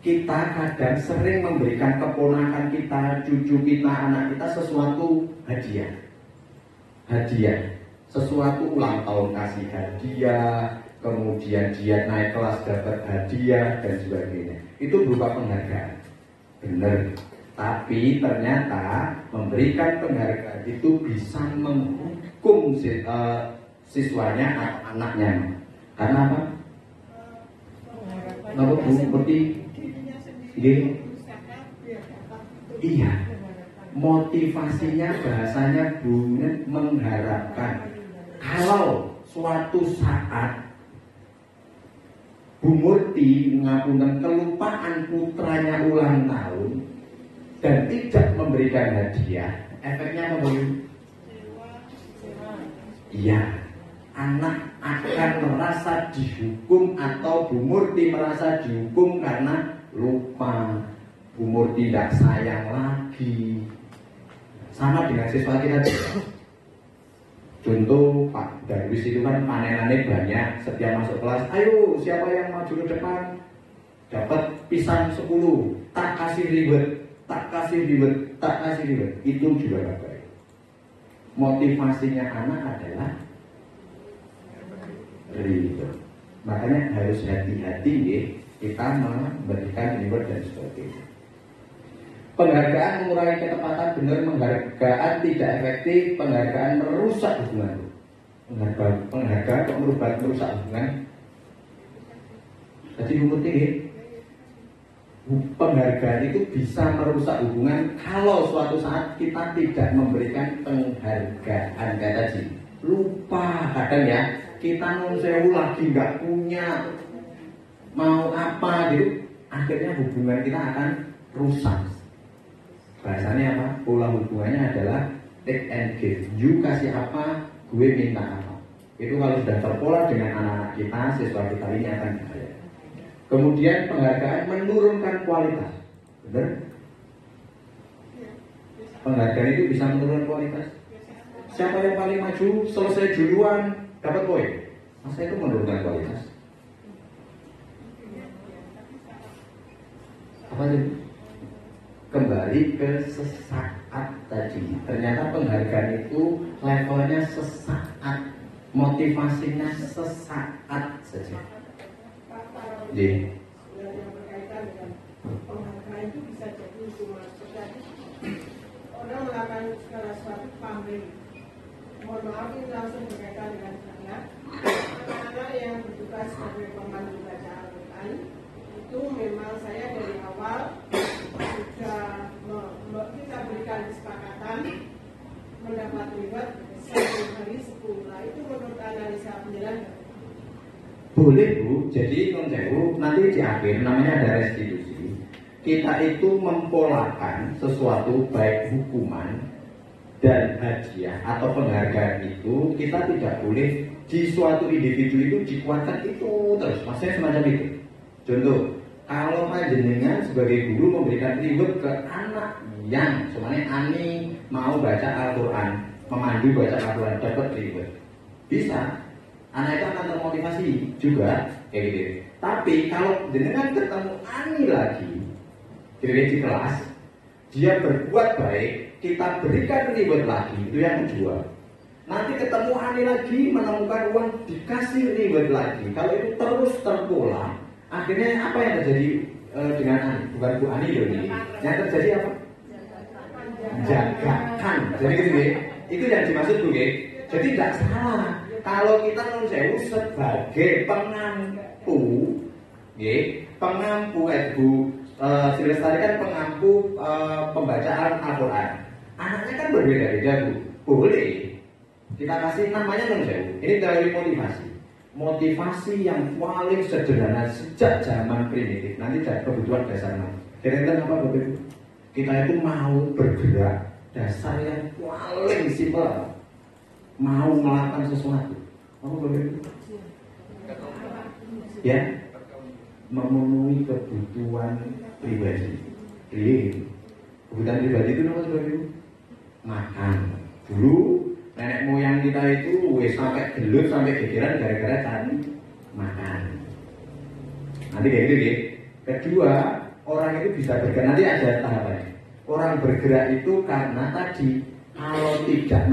kita kadang sering memberikan keponakan kita, cucu kita, anak kita sesuatu hadiah. Hadiah, sesuatu ulang tahun kasih hadiah, kemudian dia naik kelas dapat hadiah dan sebagainya. Itu berupa penghargaan. Benar. Tapi ternyata memberikan penghargaan itu bisa menghukum siswanya atau anaknya. Karena apa? Kenapa Bu? Seperti iya, motivasinya bahasanya bunga mengharapkan kalau suatu saat Bu Murti ngapunten kelupaan putranya ulang tahun dan tidak memberikan hadiah, efeknya apa Bu? Iya, anak akan merasa dihukum atau Bu Murti merasa dihukum karena lupa. Bu Murti tidak sayang lagi. Sama dengan siswa kita. Contoh Pak Darwis itu kan panenannya banyak. Setiap masuk kelas, ayo siapa yang maju ke depan dapat pisang 10. Tak kasih ribet, tak kasih ribet, tak kasih ribet. Itu juga gak baik. Motivasinya anak adalah ribet. Makanya harus hati-hati ya, kita memberikan ribet dan sebagainya. Penghargaan mengurangi ketepatan benar, penghargaan tidak efektif, penghargaan merusak hubungan. Penghargaan kok merusak hubungan. Jadi penghargaan itu bisa merusak hubungan kalau suatu saat kita tidak memberikan penghargaan. Kayak tadi, lupa kadang ya, kita nonsewu lagi nggak punya mau apa gitu, akhirnya hubungan kita akan rusak. Bahasanya apa? Pola hubungannya adalah take and give. You kasih apa, gue minta apa. Itu kalau sudah terpola dengan anak-anak kita, siswa kita ini akan bahaya. Kemudian penghargaan menurunkan kualitas. Benar? Penghargaan itu bisa menurunkan kualitas. Siapa yang paling maju, selesai duluan, dapat poin. Masa itu menurunkan kualitas? Apa itu? Kembali ke sesaat tadi. Ternyata penghargaan itu levelnya sesaat, motivasinya sesaat saja. Jadi yang berkaitan dengan penghargaan itu bisa jadi cuma seperti orang melakukan segala sesuatu pamrih. Mohon maaf ini langsung berkaitan dengan saya. Anak-anak yang bertugas sebagai pemandu baca Al-Quran itu memang saya dari awal sudah kita berikan kesepakatan mendapat reward 1 hari 10. Nah itu menurut analisa penjelasan. Boleh Bu, jadi nanti di akhir namanya ada restitusi. Kita itu mempolakan sesuatu baik hukuman dan hadiah atau penghargaan itu kita tidak boleh di suatu individu itu dikuatkan itu terus. Maksudnya semacam itu. Contoh, kalau panjenengan sebagai guru memberikan reward ke anak yang sebenarnya Ani mau baca Al-Quran, memandu baca Al-Quran, dapat reward, bisa, anak itu akan termotivasi juga kayak gitu. Tapi kalau jenengan ketemu Ani lagi di kelas, dia berbuat baik, kita berikan reward lagi, itu yang kedua. Nanti ketemu Ani lagi, menemukan uang, dikasih reward lagi. Kalau itu terus terpola, akhirnya apa yang terjadi dengan Ani? Bukan Bu Ani loh ini. Yang terjadi apa? Jagakan. Jadi gitu ya. Itu yang dimaksud Bu ya. Jadi tidak salah. Kalau kita nunsewu sebagai pengampu, ya, pengampu Bu Sri Lestari kan pengampu pembacaan Al-Quran. Anaknya kan berbeda-beda Bu. Boleh kita kasih namanya nunsewu. Ini teori motivasi. Motivasi yang paling sederhana sejak zaman primitif. Nanti dari kebutuhan dasar manusia. Kira-kira apa Bapak Ibu? Kita itu mau bergerak, dasar yang paling simpel, mau melakukan sesuatu. Apa Bapak Ibu? Ya, memenuhi kebutuhan pribadi. Kebutuhan pribadi itu apa Bapak Ibu? Makan. Dulu nenek moyang kita itu wes sampai gelut sampai gegeran gara-gara cari makan. Nanti kayak gitu ya. Kedua, orang itu bisa bergerak. Nanti ada tahapannya. Orang bergerak itu karena tadi kalau tidak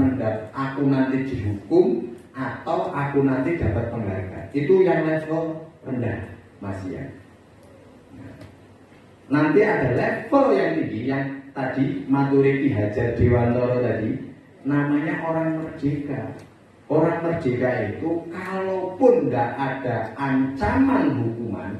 aku nanti dihukum atau aku nanti dapat penghargaan. Itu yang level rendah, Mas ya. Nanti ada level yang tinggi yang tadi Maturidi Hajar Dewantoro tadi, namanya orang merdeka. Orang merdeka itu kalaupun nggak ada ancaman hukuman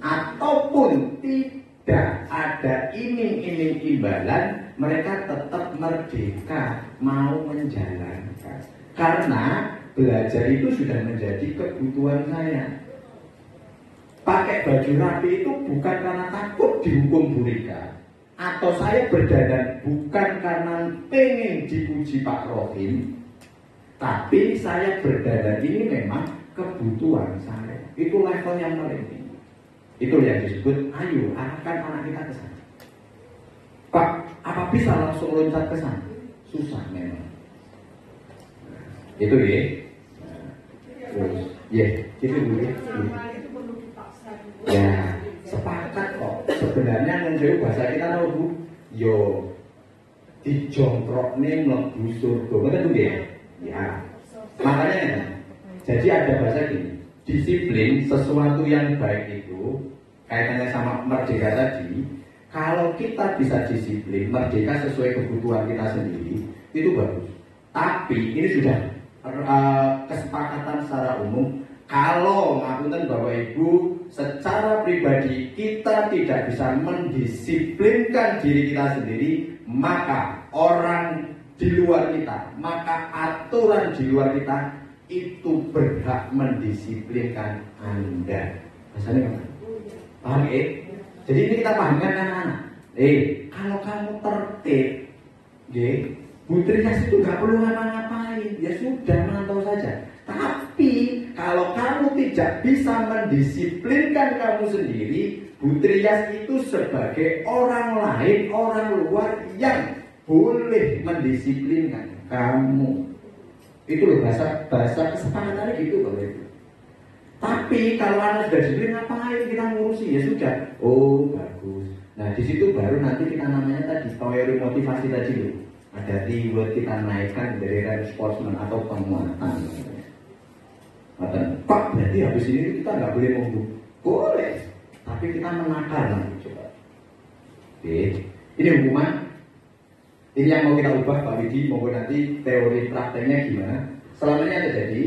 ataupun tidak ada iming-iming imbalan, mereka tetap merdeka mau menjalankan. Karena belajar itu sudah menjadi kebutuhan saya. Pakai baju rapi itu bukan karena takut dihukum Bu Rika, atau saya berdandan bukan karena pengen dipuji Pak Rohim, tapi saya berdandan ini memang kebutuhan saya. Itu level yang paling tinggi. Itu yang disebut ayo arahkan anak kita ke sana. Pak, apa bisa langsung loncat ke sana? Susah memang. Itu ya. Terus, ya, itu dulu ya. Ya, sepakat kok. Sebenarnya menjauh bahasa kita tahu Bu, yo dijongkrok nih mlebu surga. Betul tuh ya? Ya. Makanya jadi ada bahasa gini, disiplin sesuatu yang baik itu kaitannya sama merdeka tadi. Kalau kita bisa disiplin, merdeka sesuai kebutuhan kita sendiri, itu bagus. Tapi ini sudah kesepakatan secara umum. Kalau ngapunten Bapak Ibu, secara pribadi kita tidak bisa mendisiplinkan diri kita sendiri, maka orang di luar kita, maka aturan di luar kita itu berhak mendisiplinkan Anda. Maksudnya apa? Paham ya? Jadi ini kita pahamkan anak-anak. Kalau kamu tertib, Bu Trias itu nggak perlu ngapa-ngapain, ya sudah mantau saja. Tapi kalau kamu tidak bisa mendisiplinkan kamu sendiri, Bu Trias itu sebagai orang lain, orang luar yang boleh mendisiplinkan kamu. Itu loh bahasa kesepakatannya gitu Bapak Ibu. Tapi kalau anak sudah disiplin, ngapain kita ngurusi? Ya sudah. Oh bagus. Nah di situ baru nanti kita namanya tadi teori motivasi tadi loh. Ada reward kita naikkan dari reinforcement atau penguatan. Pak berarti habis ini kita nggak boleh menghukum. Boleh. Tapi kita menakar nanti coba. Oke. Ini hukuman. Ini yang mau kita ubah Pak Widi, maupun nanti teori prakteknya gimana. Selama ini terjadi,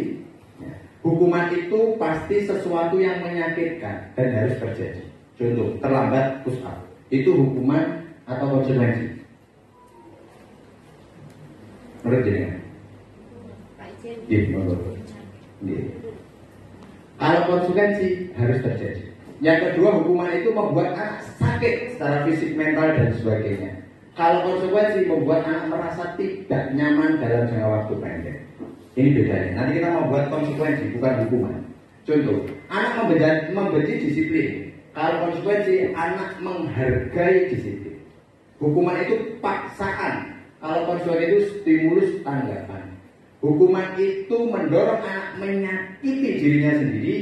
ya, hukuman itu pasti sesuatu yang menyakitkan dan harus terjadi. Contoh, terlambat push up. Itu hukuman atau konsekuensi? Menurut jenengan? Kalau konsekuensi harus terjadi. Yang kedua, hukuman itu membuat anak sakit secara fisik, mental dan sebagainya. Kalau konsekuensi membuat anak merasa tidak nyaman dalam jangka waktu pendek. Ini bedanya. Nanti kita mau buat konsekuensi, bukan hukuman. Contoh, anak membenci disiplin. Kalau konsekuensi, anak menghargai disiplin. Hukuman itu paksaan. Kalau konsekuensi itu stimulus tanggapan. Hukuman itu mendorong anak menyakiti dirinya sendiri.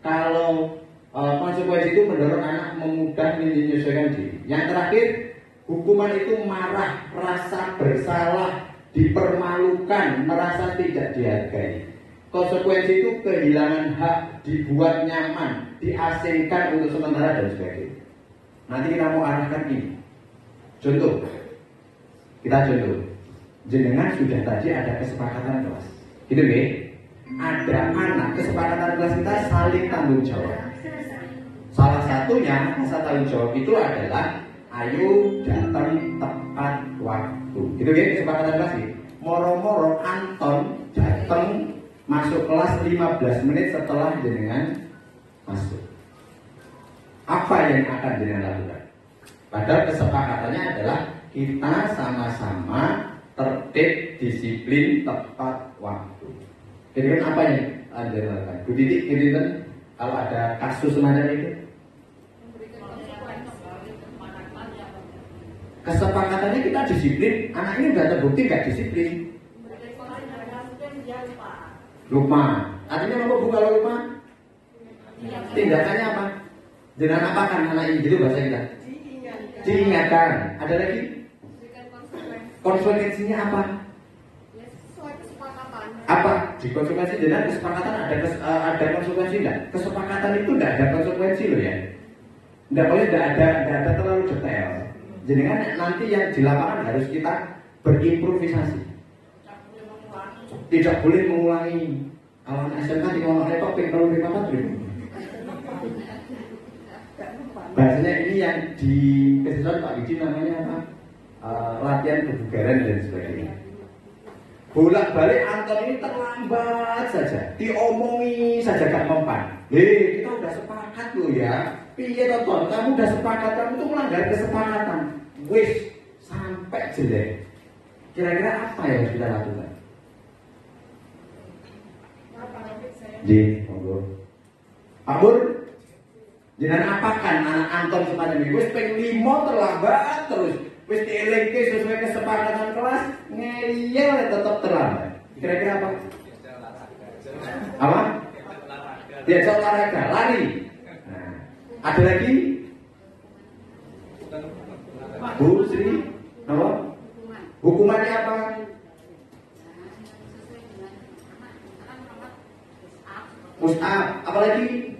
Kalau konsekuensi itu mendorong anak memudah menyesuaikan diri. Yang terakhir, hukuman itu marah, rasa bersalah, dipermalukan, merasa tidak dihargai. Konsekuensi itu kehilangan hak, dibuat nyaman, diasingkan untuk sementara dan sebagainya. Nanti kita mau arahkan ini. Contoh, kita contoh. Jenengan sudah tadi ada kesepakatan kelas. Gitu ya? Ada anak, kesepakatan kelas kita saling tanggung jawab. Salah satunya masa tanggung jawab itu adalah ayo datang tepat waktu. Itu ya kesepakatan kelas ini. Moro-moro Anton datang masuk kelas 15 menit setelah jenengan masuk. Apa yang akan jenengan lakukan? Padahal kesepakatannya adalah kita sama-sama tertib, disiplin, tepat waktu. Jadi kan apa yang Anda lakukan? Bu Titik, kalau ada kasus semacam itu, kesepakatannya kita disiplin. Anak ini sudah terbukti nggak disiplin. Lupa. Artinya apa Bu kalau lupa? Tindakannya apa? Dengan apa kan anak ini? Gitu bahasa kita. Diingatkan. Ada lagi? Berikan konsekuensi. Konsekuensinya apa? Ya, sesuai kesepakatan. Apa? Di konsekuensi dengan kesepakatan ada konsekuensi enggak? Kesepakatan itu enggak ada konsekuensi loh ya. Enggak boleh, enggak ada terlalu detail. Jadi kan nanti yang di lapangan harus kita berimprovisasi. Tidak boleh mengulangi. Awan SMK di ngomongnya topik kalau 54 bahasanya ini yang di kesehatan Pak Wiji namanya apa? Latihan kebugaran dan sebagainya. Bolak-balik Anton ini terlambat saja, diomongi saja gak mempan. Kita udah sepakat loh ya. Piye Tonton, kamu udah sepakat, kamu tuh melanggar kesepakatan. Wis sampai jelek. Kira-kira apa yang harus kita lakukan? Ji, monggo. Pak Pur, jangan apakan anak Anton semacam ini. Wis ping 5 terlambat terus. Wis dielingke sesuai kesepakatan kelas, ngeyel tetap terlambat. Kira-kira apa? Apa? Diajak olahraga, lari. Nah, ada lagi? Bu Sri, apa? Hukumannya apa? Push up, apalagi?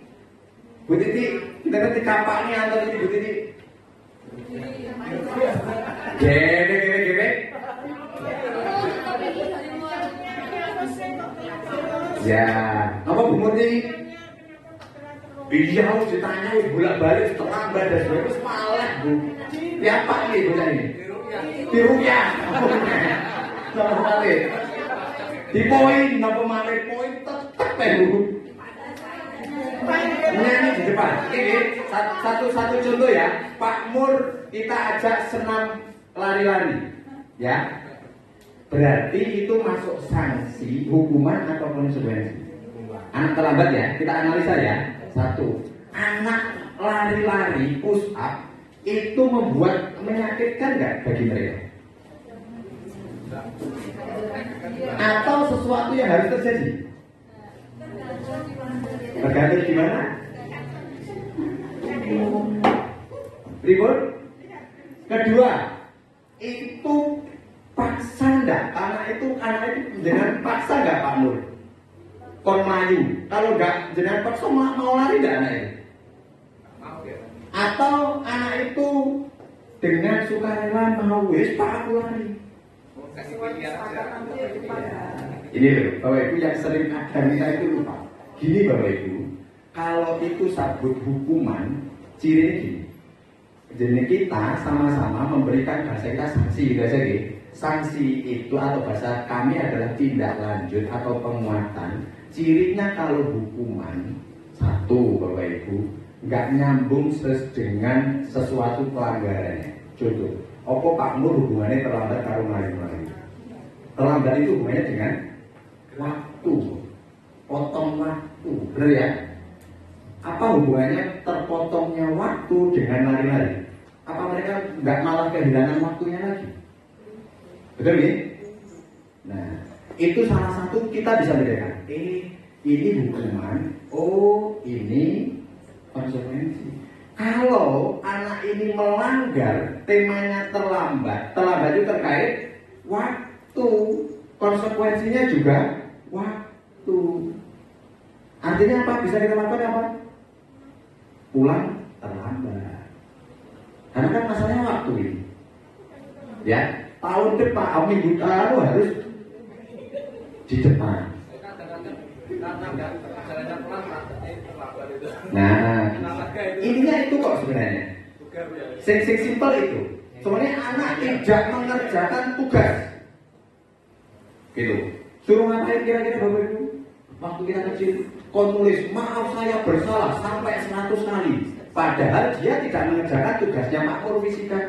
Bu Titi, kita nanti kampanye Anton ini Bu Titi. Gebek. Ya, apa Bu Murti? Iya, harus ditanya, bolak-balik terlambat dan sebagainya, malah Bu. Ya apa nih bocah ini? Dirupiah. Nama malih. Di poin, nama malih poin tetap ya Bu. Nyanyi di depan. Ini satu contoh ya. Pak Mur kita ajak senam lari-lari, ya. Berarti itu masuk sanksi, hukuman atau konsekuensi? Anak terlambat ya. Kita analisa ya. 1. Anak lari-lari push up itu membuat menyakitkan nggak bagi mereka? Atau sesuatu yang harus terjadi? Tergantung gimana? Ribut. Kedua, itu paksa enggak? Anak itu dengan paksa enggak Pak Nur? Kon maju. Kalau enggak dengan paksa mau lari enggak anak itu? Atau anak itu dengan sukarela mau wis Pak aku lari. Ini loh, Bapak Ibu yang sering agama itu lupa. Gini Bapak Ibu, kalau itu sabut hukuman, cirinya gini. Jadi kita sama-sama memberikan bahasa kita sanksi, gitu saja. Sanksi itu atau bahasa kami adalah tindak lanjut atau penguatan. Cirinya kalau hukuman, 1 Bapak Ibu, nggak nyambung dengan sesuatu pelanggarannya. Contoh, apa Pak Nur hubungannya terlambat karo melayu-melayu? Terlambat itu hubungannya dengan waktu, potong waktu, benar ya? Apa hubungannya terpotongnya waktu dengan lari-lari? Apa mereka nggak malah kehilangan waktunya lagi? Betul ya? Nah, itu salah satu kita bisa bedakan. Ini hukuman, ini konsekuensi. Kalau anak ini melanggar, temanya terlambat itu terkait waktu, konsekuensinya juga waktu. Artinya apa? Bisa kita lakukan apa? Pulang terlambat. Karena kan masalahnya waktu ini. Ya, tahun depan minggu lalu harus di depan. Nah, intinya itu kok sebenarnya. Sing simpel itu. Sebenarnya anak tidak mengerjakan tugas. Gitu. Suruh ngapain kira-kira Bapak Ibu? Waktu kita kecil, kau tulis maaf saya bersalah sampai 100 kali. Padahal dia tidak mengerjakan tugasnya makmur fisika.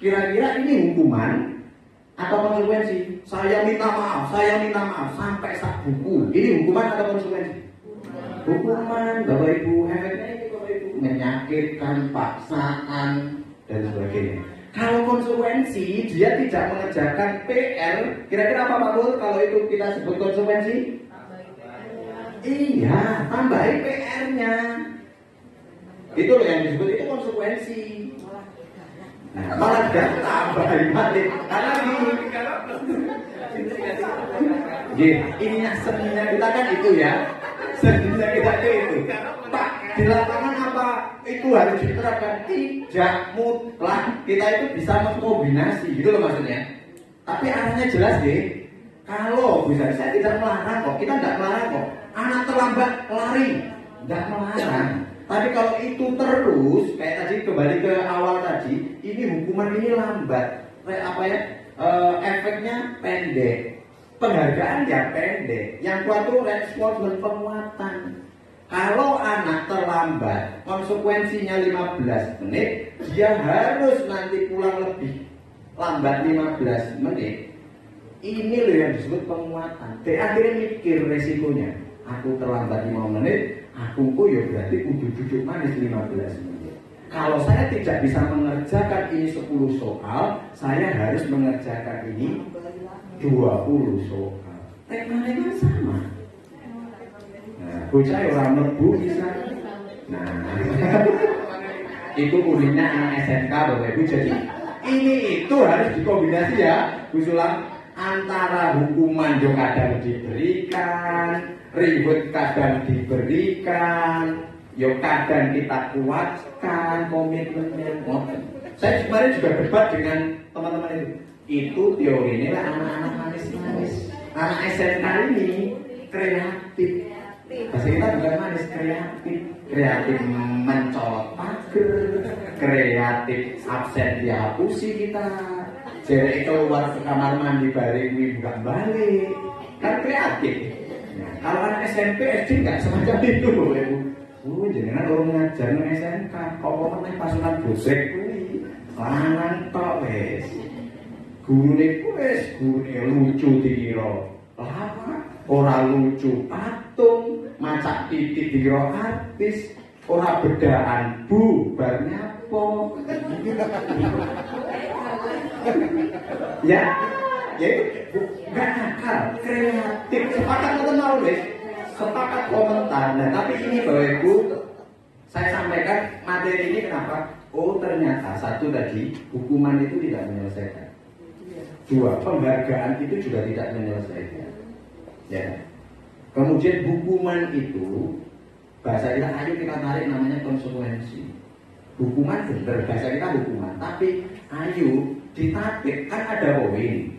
Kira-kira ini hukuman atau konsekuensi? Saya minta maaf sampai sak buku. Ini hukuman atau konsekuensi? Hukuman, Bapak Ibu. Efeknya ini Bapak Ibu menyakitkan, paksaan dan sebagainya. Kalau konsekuensi dia tidak mengerjakan PR, kira-kira apa Pak Pur? Kalau itu kita sebut konsekuensi? Iya, tambahin PR-nya. Itu loh yang disebut itu konsekuensi. Nah, malah tidak tambahin balik karena ininya seninya kita kan itu ya, seninya kita itu Pak, di lapangan apa itu harus diterapkan? Tidak mutlak, kita itu bisa mengkombinasi gitu loh maksudnya. Tapi arahnya jelas deh. Kalau bisa, saya tidak melarang kok, kita tidak melarang kok. Anak terlambat lari, tidak melarang. Tapi kalau itu terus, kayak tadi kembali ke awal tadi, ini hukuman ini lambat, apa ya? Efeknya pendek, penghargaan ya pendek. Yang kuat itu respon dan penguatan. Kalau anak terlambat, konsekuensinya 15 menit, dia harus nanti pulang lebih lambat 15 menit. Ini loh yang disebut penguatan. Dia akhirnya mikir resikonya. Aku terlambat 5 menit, aku ya berarti kudu duduk manis 15 menit. Kalau saya tidak bisa mengerjakan ini 10 soal, saya harus mengerjakan ini 20 soal. Tekniknya kan sama. Nah, bocah orang merbu bisa. Nah, itu uniknya anak SMK Bapak Ibu. Jadi ini itu harus dikombinasi ya, Bu Sulam, antara hukuman yang kadang diberikan, ribut kadang diberikan, yang kadang kita kuatkan komitmennya. Saya kemarin juga debat dengan teman-teman itu. Itu teori ini lah anak-anak manis-manis. Anak SMK ini kreatif. Bahasa kita bukan manis, kreatif. Kreatif mencolot pagar, kreatif absen dihapusi kita. Jadi keluar ke kamar mandi balik bukan balik, kan kreatif. Nah, kalau anak SMP SD nggak semacam itu loh ibu. Jangan orang ngajar nang SMK, kok meneh pasukan bosek kuwi lanang tok wis. Gurune wis gurune lucu dikira. Apa? Ora lucu patung, macak titik dikira artis, ora bedaan bar nyapo. Ya itu nggak nakal, kreatif, sepakat atau mau deh, sepakat komentar. Nah, tapi ini Bapak Ibu, saya sampaikan materi ini kenapa? Oh ternyata satu tadi hukuman itu tidak menyelesaikan. Dua, penghargaan itu juga tidak menyelesaikan. Ya. Kemudian hukuman itu bahasa kita ayo kita tarik namanya konsekuensi. Hukuman benar, bahasa kita hukuman, tapi ayo ditarik kan ada poin.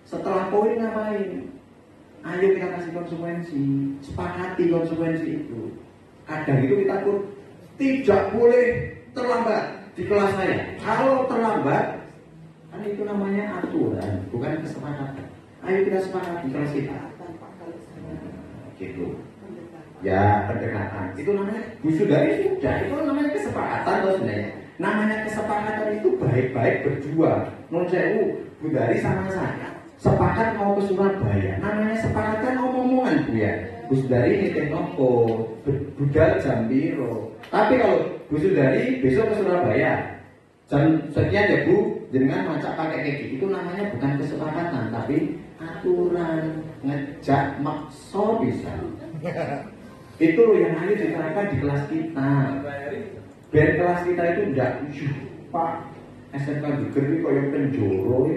Setelah poin ngapain? Ayo kita kasih konsekuensi, sepakati konsekuensi itu. Kadang itu kita pun tidak boleh terlambat di kelas saya. Kalau terlambat, kan itu namanya aturan, bukan kesepakatan. Ayo kita sepakati di kelas kita. Gitu. Ya pendekatan. Itu namanya Busudari sudah. Itu namanya kesepakatan loh sebenarnya. Namanya kesepakatan itu baik-baik berdua. Non sewu, Budari sama saya sepakat mau ke Surabaya. Namanya sepakat kan omong-omongan Bu ya. Busudari ini Tenopo, budal jam biro. Tapi kalau Busudari besok ke Surabaya jam sekian ya Bu, dengan macak pakai keki. Itu namanya bukan kesepakatan, tapi aturan. Ngejak makso bisa. Itu loh yang harus diterapkan di kelas kita. Biar kelas kita itu tidak Pak SMK digeri kaya penjoro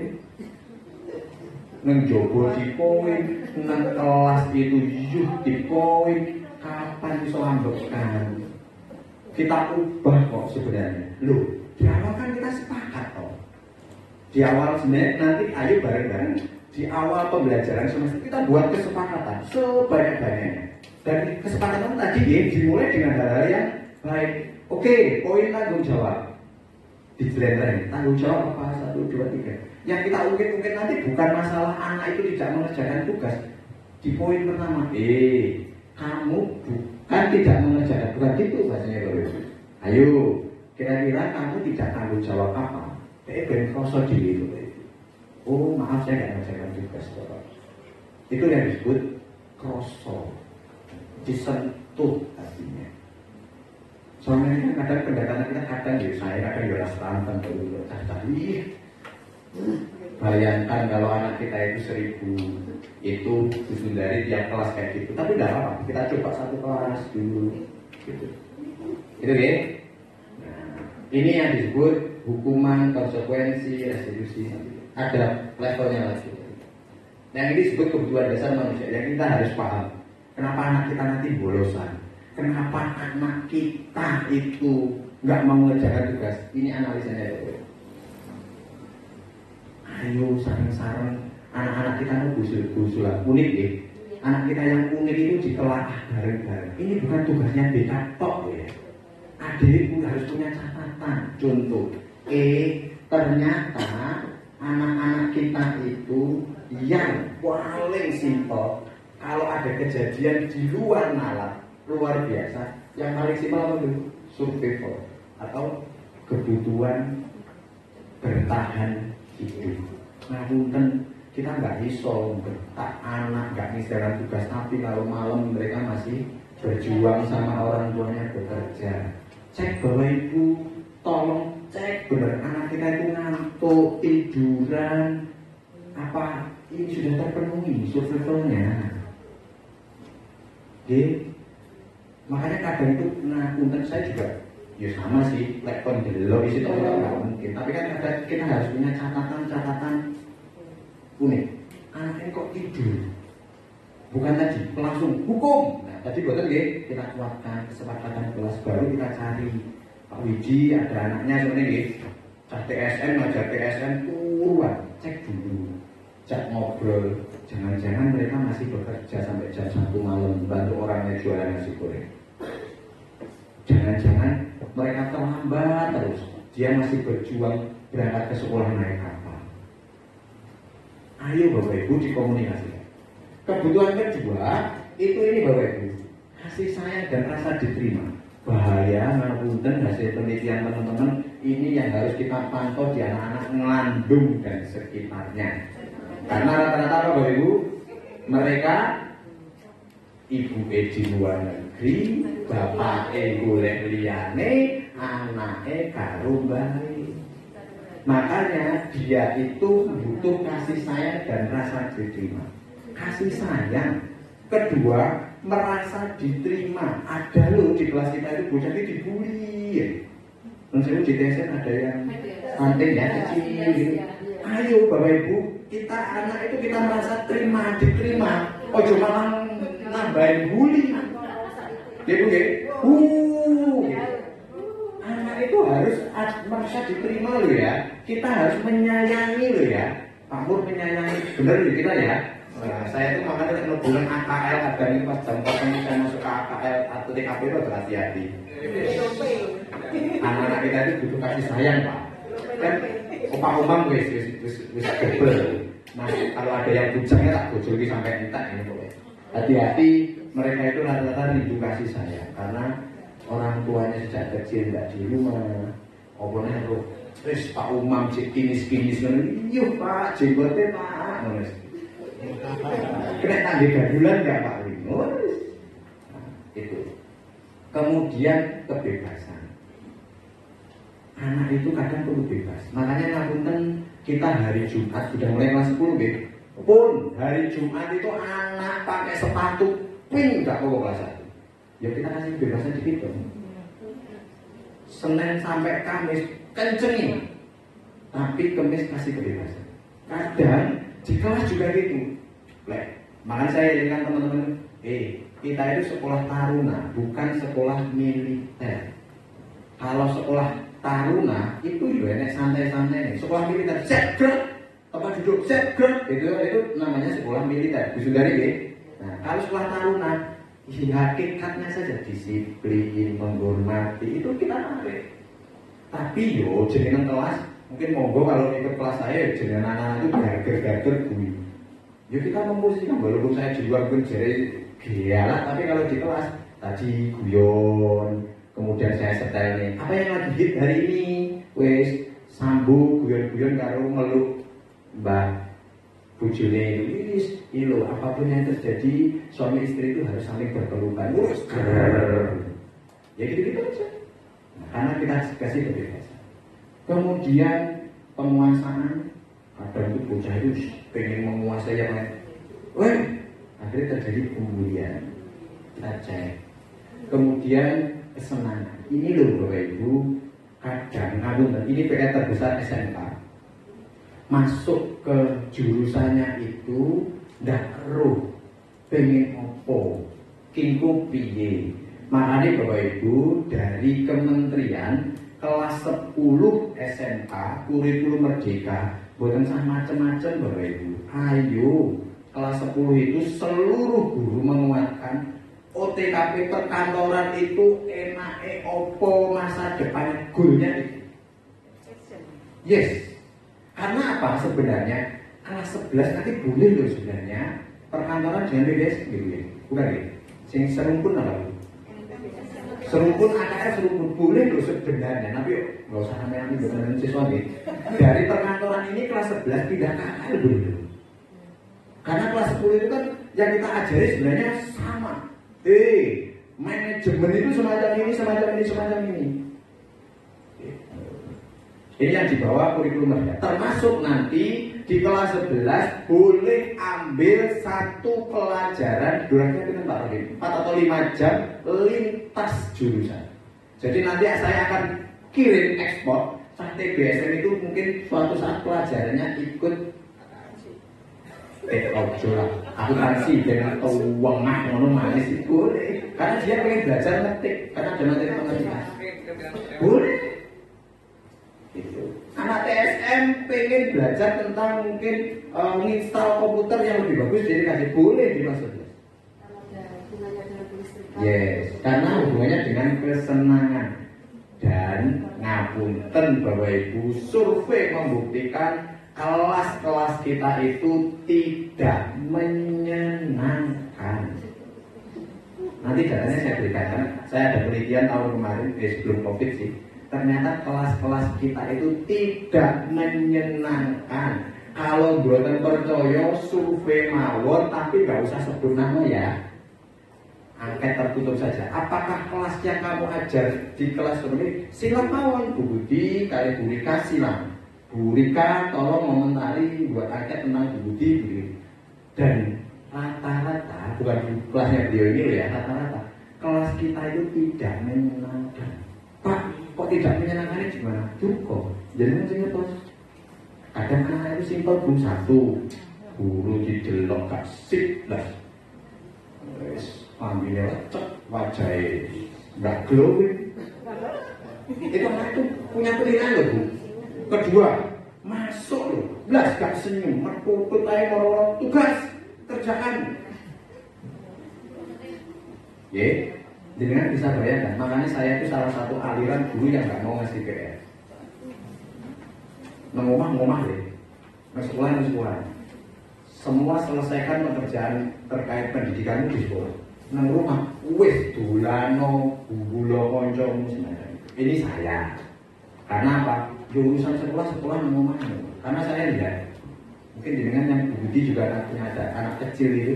nang jowo di poin, nang kelas itu di poin. Kapan bisa ambekan? Kita ubah kok sebenarnya. Loh, di awal kan kita sepakat kok. Di awal sebenarnya nanti ayo bareng-bareng di awal pembelajaran semester kita buat kesepakatan sebanyak-banyaknya. Dan kesepakatan tadi ya dimulai dengan hal-hal yang baik. Oke, poin tanggung jawab dijelenteng. Tanggung jawab apa? 1, 2, 3. Yang kita ungkit-ungkit nanti bukan masalah anak itu tidak mengerjakan tugas. Di poin pertama, kamu bukan tidak mengerjakan, bukan gitu bahasanya Bapak. Ayo, kira-kira kamu tidak tanggung jawab apa? Ben kroso diri itu. Oh maaf saya tidak mengerjakan tugas Bapak. Itu yang disebut kroso, disentuh artinya. Soalnya kan kadang pendekatan kita kadang ya saya kadang ya rasa dulu tadi. Bayangkan kalau anak kita itu 1000 itu Busudari tiap kelas kayak gitu. Tapi tidak apa-apa, kita coba satu kelas dulu gitu. Itu ya. Nah, ini yang disebut hukuman, konsekuensi, restitusi, ada levelnya lagi. Yang ini disebut kebutuhan dasar manusia. Yang kita harus paham. Kenapa anak kita nanti bolosan? Kenapa anak kita itu nggak mau mengerjakan tugas? Ini analisanya ya. Ayo sarang-sarang anak-anak kita mau gusul-gusulan unik ya. Anak kita yang unik itu ditelaah bareng-bareng. Ini bukan tugasnya BK tok ya. Adik harus punya catatan. Contoh, ternyata anak-anak kita itu yang paling simpel, kalau ada kejadian di luar nalar, luar biasa, yang paling simpel apa itu? Survival atau kebutuhan bertahan hidup. Nah, punten kita nggak iso tak anak nggak misalkan tugas, tapi kalau malam mereka masih berjuang sama orang tuanya bekerja. Cek Bapak Ibu, tolong cek benar anak kita itu ngantuk, tiduran, apa ini sudah terpenuhi survivalnya. Oke, makanya kadang itu, nah punten saya juga, ya sama sih, lekon delo isi tolong nggak mungkin. Tapi kan kita harus punya catatan unik. Anak ini kok tidur? Bukan tadi langsung hukum. Nah, tadi betul ya, kita kuatkan kesepakatan kelas baru, kita cari Pak Wiji ada anaknya sebenarnya ya. Cak TSN, ngajar TSN turuan, cek dulu, cek ngobrol. Jangan-jangan mereka masih bekerja sampai jam 1 malam bantu orangnya jualan nasi goreng. Jangan-jangan mereka terlambat terus, dia masih berjuang berangkat ke sekolah naik kapal. Ayo Bapak Ibu dikomunikasikan. Kebutuhan kedua itu ini Bapak Ibu, kasih sayang dan rasa diterima. Bahaya ngapunten hasil penelitian teman-teman ini yang harus kita pantau di anak-anak Ngelandung dan sekitarnya. Karena rata-rata Bapak Ibu, mereka ibu di luar negeri, bapak golek liyane, anake karo bae. Makanya dia itu butuh kasih sayang dan rasa diterima. Kasih sayang. Kedua, merasa diterima. Ada loh di kelas kita itu bocah itu dibully. Misalnya di TSN ada yang stunting ya, kecil gitu. Ayo Bapak Ibu, kita anak itu kita merasa diterima. Ojo malah nambahin bully. Gitu ya. Anak itu harus merasa diterima loh ya. Kita harus menyayangi loh ya. Pak Mur menyayangi. Bener loh kita ya. Nah, saya itu makanya kalau bulan AKL ada nih pas jam 4 saya masuk ke AKL atau TKP itu harus hati-hati. Anak-anak kita itu butuh kasih sayang Pak. Kan opak-opak wis gebel. Nah kalau ada yang bujangnya tak bojoki sampai entek ini boleh. Hati-hati, mereka itu rata-rata rindu kasih sayang karena orang tuanya sejak kecil tidak di rumah. Opornya tuh, terus Pak Umam cek kinis-kinis yuk Pak, jenggotnya Pak. Kena tanda gadulan nggak Pak Wino? Nah, itu. Kemudian kebebasan. Anak itu kadang perlu bebas. Makanya ngapunten kita hari Jumat sudah mulai kelas 10 deh. Pun hari Jumat itu anak pakai sepatu pink nggak mau kelas 1. Ya kita kasih kebebasan dikit dong. Senin sampai Kamis kencengin. Tapi Kamis kasih kebebasan. Kadang di kelas juga gitu. Makanya saya ingatkan teman-teman, kita itu sekolah taruna, bukan sekolah militer. Kalau sekolah taruna itu juga enak santai-santai. Sekolah militer, set gerak, tempat duduk set gerak, itu namanya sekolah militer. Disudari ya. Nah, kalau sekolah taruna, hakikatnya saja disiplin, menghormati, itu kita tarik. Tapi yo jenengan kelas, mungkin monggo kalau ikut kelas saya, jenengan anak-anak itu gager-gager gue. Ya kita memposisikan walaupun saya di luar pun jadi gila, tapi kalau di kelas tadi guyon, kemudian saya setel nih, apa yang lagi hit hari ini? Wes sambung guyon-guyon karo meluk Mbak bujune wis ilo apapun yang terjadi suami istri itu harus saling berpelukan. Ya gitu-gitu aja. Nah, karena kita kasih kebebasan. Kemudian penguasaan. Kadang itu bocah itu pengen menguasai yang lain. Akhirnya terjadi pembulian. Kita cek. Kemudian kesenangan. Ini loh Bapak Ibu, kadang ngapunten ini PR terbesar SMK. Masuk ke jurusannya itu ndak eruh pengen opo, kingku piye. Makanya Bapak Ibu dari kementerian kelas 10 SMK kurikulum merdeka bukan sama macam-macam Bapak Ibu. Ayo kelas 10 itu seluruh guru menguatkan OTKP perkantoran itu enake opo, masa depannya gurunya itu. Yes. Karena apa sebenarnya kelas 11 nanti boleh loh sebenarnya perkantoran dengan BPS gitu ya. Bukan ya? Sing serumpun apa? Serumpun AKR serumpun boleh loh sebenarnya. Tapi nggak usah sampai nanti benar-benar siswa nih. Dari perkantoran ini kelas 11 pindah ke AKR boleh. Karena kelas 10 itu kan yang kita ajari sebenarnya sama. Manajemen itu semacam ini, semacam ini, semacam ini. Ini yang dibawa kurikulum merdeka. Termasuk nanti di kelas 11 boleh ambil satu pelajaran durasinya 4 atau 5 jam lintas jurusan. Jadi nanti saya akan kirim ekspor TBSM itu mungkin suatu saat pelajarannya ikut ojo lah, akuntansi dengan uang ngono manis itu boleh. Karena dia pengen belajar ngetik, karena ada materi pengetikan. Boleh. Itu. Anak TSM pengen belajar tentang mungkin menginstal komputer yang lebih bagus, jadi kasih boleh di kelas 11. Yes, karena hubungannya dengan kesenangan. Dan ngapunten Bapak Ibu, survei membuktikan kelas-kelas kita itu tidak menyenangkan. Nanti datanya saya berikan, saya ada penelitian tahun kemarin, sebelum COVID sih. Ternyata kelas-kelas kita itu tidak menyenangkan. Kalau buatan percaya survei mawon, tapi nggak usah sebut nama ya. Angket tertutup saja. Apakah kelas yang kamu ajar di kelas ini? Silakan mawon Bu Budi, kali Bu Rika silakan. Bu Rika tolong mengomentari buat angket tentang Bu Budi. Dan rata-rata, bukan kelasnya beliau ini loh ya, rata-rata kelas kita itu tidak menyenangkan. Pak, kok tidak menyenangkan ini gimana? Cukup. Jadi maksudnya terus kadang anak itu simpel Bu, satu guru didelok gak sip lah. Ambilnya lecek, wajahnya nggak glowing. Itu anak itu punya penilaian loh Bu. Kedua, masuk loh, belas gak senyum, merputut aja orang-orang tugas kerjakan. Dengan bisa bayangkan, makanya saya itu salah satu aliran guru yang nggak mau ngasih PR. Ngomong deh, sekolah. Semua selesaikan pekerjaan terkait pendidikan di sekolah. Nang rumah, wis dolano, bubulo koncomu semacam. Ini saya. Karena apa? Jurusan sekolah nang rumah. Karena saya lihat, mungkin dengan yang Budi juga punya ada anak kecil itu.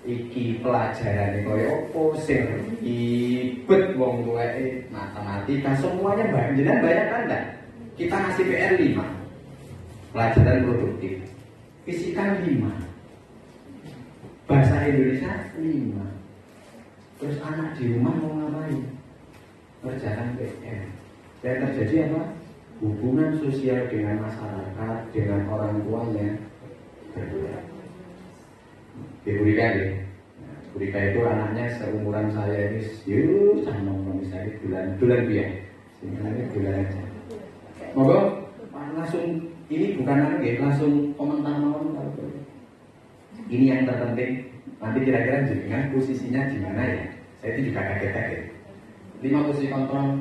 Iki pelajaran koyo opo sing ibet wong tuweke matematika semuanya banyak kan enggak? Kita ngasih PR 5. Pelajaran produktif. Fisika 5. Bahasa Indonesia 5. Terus anak di rumah mau ngapain? Kerjakan PR. Dan terjadi apa? Hubungan sosial dengan masyarakat, dengan orang tuanya berkurang. Ibu Rika ya. Ibu Rika itu anaknya seumuran saya ini, sama misalnya bulan biar. Sebenarnya bulan aja. Moga langsung ini bukan lagi langsung komentar mawon. Ini yang terpenting. Nanti kira-kira jenengan posisinya di mana ya? Saya itu juga kaget-kaget. 5 posisi kontrol.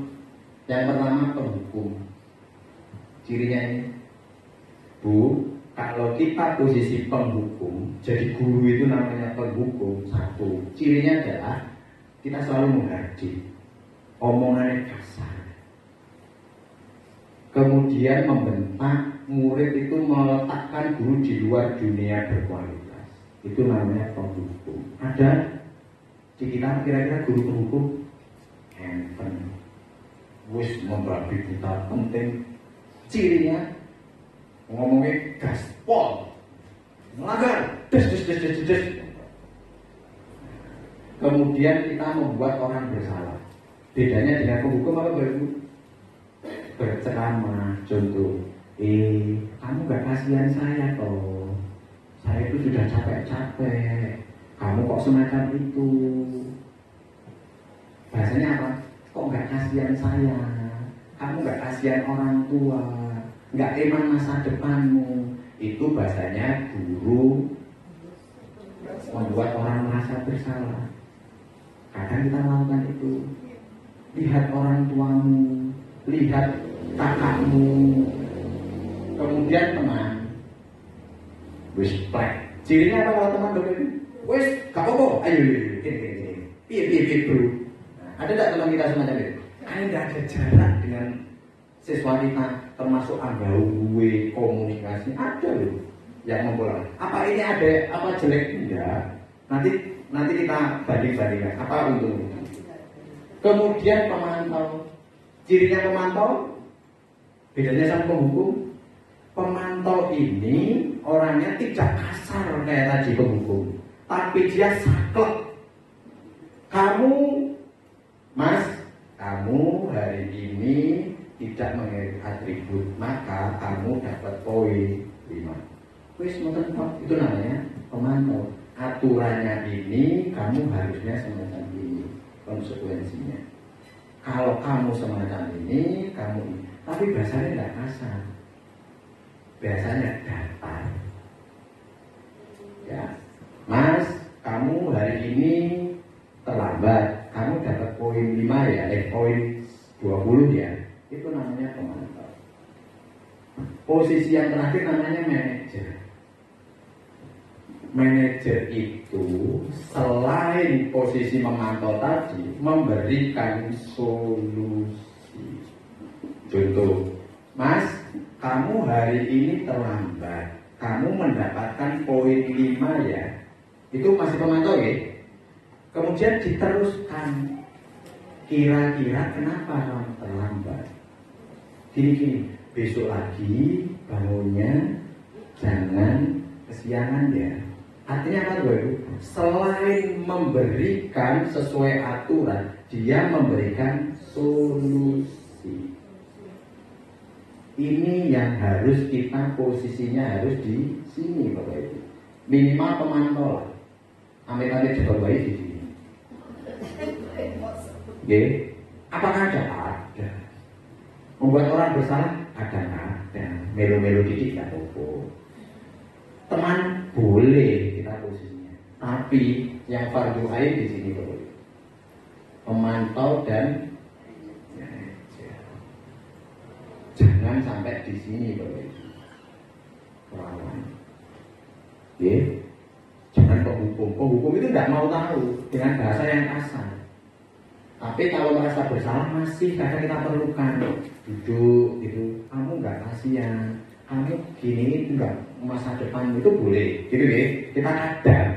Yang pertama penghukum. Cirinya ini, Bu, kalau kita posisi penghukum, jadi guru itu namanya penghukum. 1, cirinya adalah kita selalu menghardik, omongannya kasar. Kemudian membentak murid itu meletakkan guru di luar dunia berkualitas. Itu namanya penghukum. Ada di kita kira-kira guru penghukum? Enten. Wis membabi kita penting. Cirinya ngomongnya gaspol, melanggar, des. Kemudian kita membuat orang bersalah. Bedanya dengan penghukum apa Ibu? Berceramah, contoh, kamu gak kasihan saya toh, saya itu sudah capek-capek, kamu kok semacam itu. Bahasanya apa? Kok gak kasihan saya, kamu gak kasihan orang tua, gak eman masa depanmu. Itu bahasanya guru membuat orang merasa bersalah. Kadang kita melakukan itu. Lihat orang tuamu, lihat kakakmu, kemudian teman, wis plek. Cirinya apa kalau teman begitu? Wis, gak apa-apa, ayo, piye bro. Ada tak teman kita semacam itu? Tidak ada jarak dengan siswa kita, termasuk ambawe komunikasi. Ada loh yang mempulang. Apa ini ada apa jelek? Enggak. Nanti kita banding-bandingkan apa untungnya. Kemudian pemantau. Cirinya pemantau bedanya sama penghukum. Pemantau ini orangnya tidak kasar kayak tadi penghukum, tapi dia saklek. Kamu, Mas, kamu hari ini tidak mengirim atribut, maka kamu dapat poin 5. Wis itu namanya pemantau. Aturannya ini kamu harusnya semacam ini, konsekuensinya. Kalau kamu semacam ini, kamu ini. Tapi bahasanya tidak kasar, biasanya datar. Ya, Mas, kamu hari ini terlambat, kamu dapat poin 5 ya, poin 20 ya. Itu namanya pemantau. Posisi yang terakhir namanya manajer. Manajer itu selain posisi memantau tadi, memberikan solusi. Contoh, Mas, kamu hari ini terlambat, kamu mendapatkan poin 5 ya. Itu masih pemantau ya. Kemudian diteruskan, kira-kira kenapa kamu terlambat? Gini, besok lagi bangunnya jangan kesiangan ya. Artinya apa tuh? Selain memberikan sesuai aturan, dia memberikan solusi. Ini yang harus kita posisinya harus di sini Bapak Ibu. Minimal pemantau lah. Amit-amit coba baik di sini. Oke. Apakah ada? Ada. Membuat orang bersalah? Ada. Melo-melo dikit nggak apa-apa. Teman boleh kita posisinya, tapi yang fardu ain di sini Bapak Ibu. Pemantau dan jangan sampai di sini Bapak Ibu. Perawan. Ya. Jangan penghukum. Penghukum itu tidak mau tahu dengan bahasa yang kasar. Tapi kalau merasa bersalah masih kadang kita perlukan duduk itu. Kamu nggak kasihan, kamu gini enggak masa depan itu boleh, gitu ya. Kita kadang.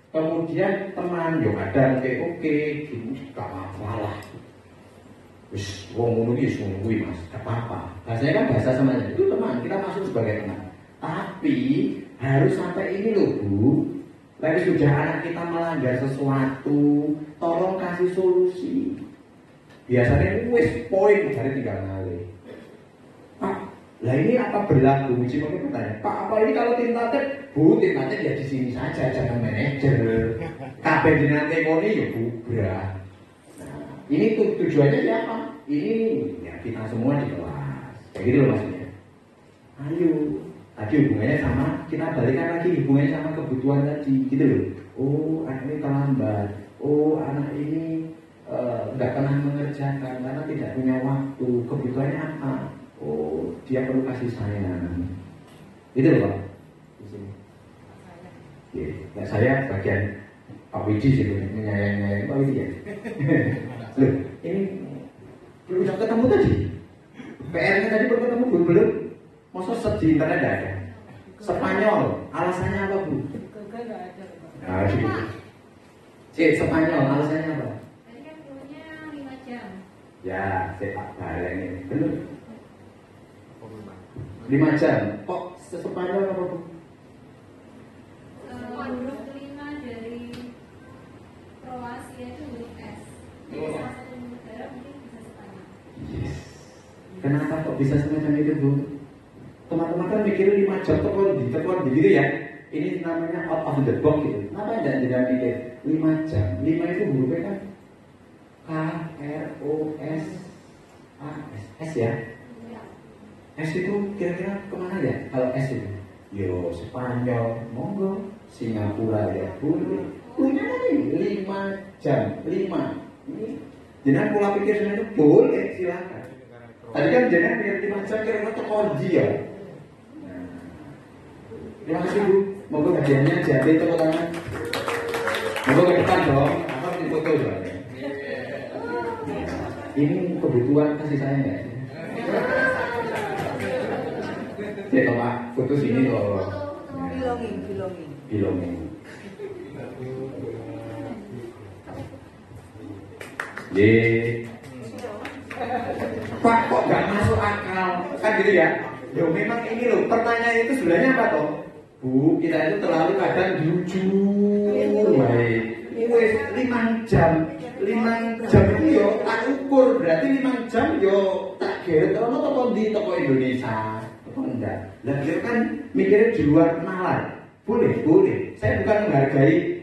Kemudian teman yo kadang oke, gini gak masalah. Wis wong ngono iki kuwi Mas, gak apa-apa. Bahasanya kan bahasa semacam itu teman, kita masuk sebagai teman. Tapi harus sampai ini loh Bu. Lagi sudah anak kita melanggar sesuatu, tolong kasih solusi. Biasanya wis poin dari tinggal ngalih. Pak, lah ini apa berlaku? Uji mungkin bertanya, Pak, apa ini kalau tintatet? Bu, tintatet ya di sini saja, jangan manajer. Kabeh dinante koni ya bubrah. Ini tujuannya siapa? Ini ya kita semua di kelas. Kayak gitu loh maksudnya. Ayo, tadi hubungannya sama, kita balikan lagi hubungannya sama kebutuhan tadi, gitu loh. Oh, anak ini terlambat. Oh, anak ini nggak pernah mengerjakan karena tidak punya waktu. Kebutuhannya apa? Oh, dia perlu kasih sayang. Itu loh Pak. Di sini. Ya, saya bagian Pak Widi sih menyayangi Pak Widi ya. Loh, ini belum bisa ketemu tadi. PR-nya tadi belum ketemu belum? Masa sedih internet ada? Spanyol, alasannya apa Bu? Google nggak ada. Nah, gitu. Spanyol, alasannya apa? Tadi kan dulunya 5 jam. Ya, sepak bola ini belum. 5 jam. Kok Spanyol apa Bu? Huruf kelima dari Kroasia itu huruf S. Jadi salah satu negara mungkin bisa semacam itu Bu? Teman-teman kan mikirin 5 jam tekon gitu ya. Ini namanya out of the box gitu. Kenapa tidak mikir 5 jam? 5 itu hurufnya kan K R O S A S ya. S itu kira-kira kemana ya? Kalau S itu, yo Spanyol, monggo, Singapura ya boleh. Punya nih 5 jam, 5. Ini jangan pola pikir sebenarnya boleh silakan. Tadi kan jangan pikir 5 jam kira-kira terkunci ya. Terima kasih Bu. Monggo hadiahnya jadi tepuk tangan. Monggo ke depan dong. Apa foto soalnya? Ini kebutuhan kasih sayang ya. Ya toh Pak, foto sini loh. Belonging. Ye. Pak kok nggak masuk akal? Kan gitu ya. Ya memang ini loh, pertanyaan itu sebenarnya apa toh? Bu, kita itu terlalu kadang jujur. Baik. Ini 5 jam. 5 jam itu yo tak ukur, berarti 5 jam yo tak geret ono toko Indonesia. Kok enggak? Lah dia kan mikirnya di luar nalar. Boleh. Saya bukan menghargai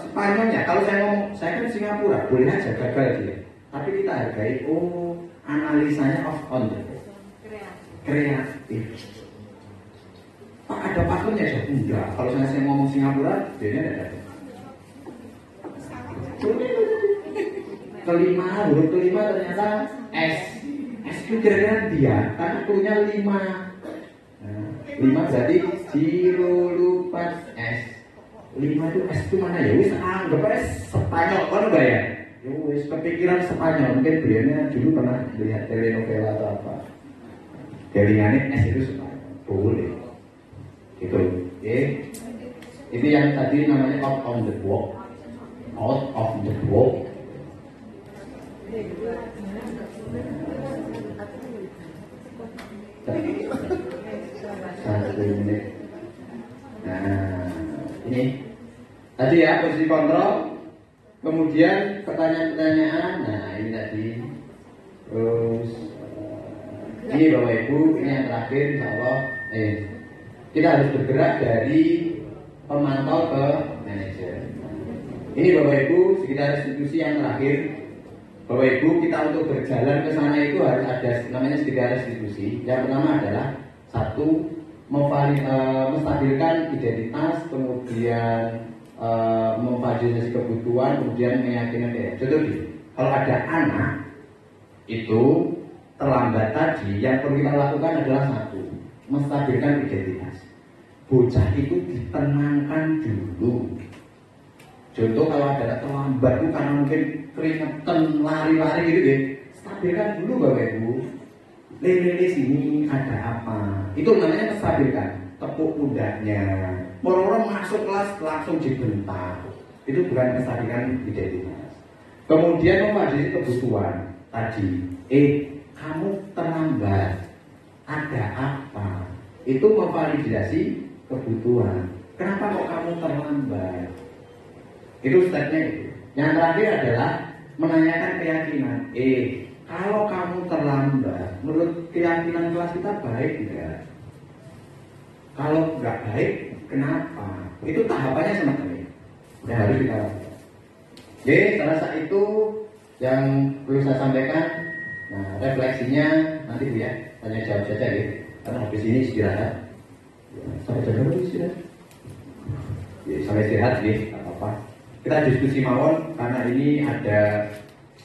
Spanyolnya. Kalau saya ngomong, saya kan Singapura, boleh aja gagal dia. Tapi kita hargai, analisanya on the kreatif. Pak ada pakunya ya? Enggak. Kalau saya ngomong Singapura, dia ada. Huruf kelima ternyata S. S itu kira-kira dia, karena punya 5. 5 berarti 0 S. 5 itu S itu mana ya? Wis anggap aja Spanyol kan enggak ya? Ya wis kepikiran Spanyol, mungkin beliaunya dulu pernah melihat telenovela atau apa. Jaringannya S itu Spanyol, boleh. Gitu. Oke. Itu yang tadi namanya out of the box. Satu menit. Nah, ini tadi ya posisi kontrol. Kemudian pertanyaan-pertanyaan. Nah, ini tadi. Terus ini Bapak Ibu, ini yang terakhir insya Allah. Kita harus bergerak dari pemantau ke manajer. Ini Bapak Ibu, sekitar institusi yang terakhir. Bapak Ibu, kita untuk berjalan ke sana itu harus ada namanya sekitar institusi. Yang pertama adalah satu, menstabilkan identitas, kemudian memfasilitasi kebutuhan, kemudian meyakinkan diri. Contoh, kalau ada anak itu terlambat tadi, yang perlu kita lakukan adalah satu, menstabilkan identitas. Bocah itu ditenangkan dulu. Contoh kalau ada terlambat itu karena mungkin keringetan, lari-lari gitu deh, stabilkan dulu Bapak Ibu. Lele sini ada apa? Itu namanya menstabilkan. Tepuk pundaknya. Orang-orang masuk kelas langsung dibentak. Itu bukan menstabilkan identitas. Kemudian memfasilitasi kebutuhan tadi. Kamu terlambat. Ada apa? Itu memvalidasi kebutuhan. Kenapa kok kamu terlambat? Itu stepnya itu. Yang terakhir adalah menanyakan keyakinan. Kalau kamu terlambat, menurut keyakinan kelas kita baik tidak? Kalau nggak baik, kenapa? Itu tahapannya semacam ini. Yang harus kita lakukan. Oke, saya rasa itu yang perlu saya sampaikan. Nah, refleksinya nanti Bu ya, tanya jawab saja ya. Karena habis ini istirahat. Sampai jam berapa istirahat? Ya, sampai istirahat ya, nggak apa-apa. Kita diskusi mawon karena ini ada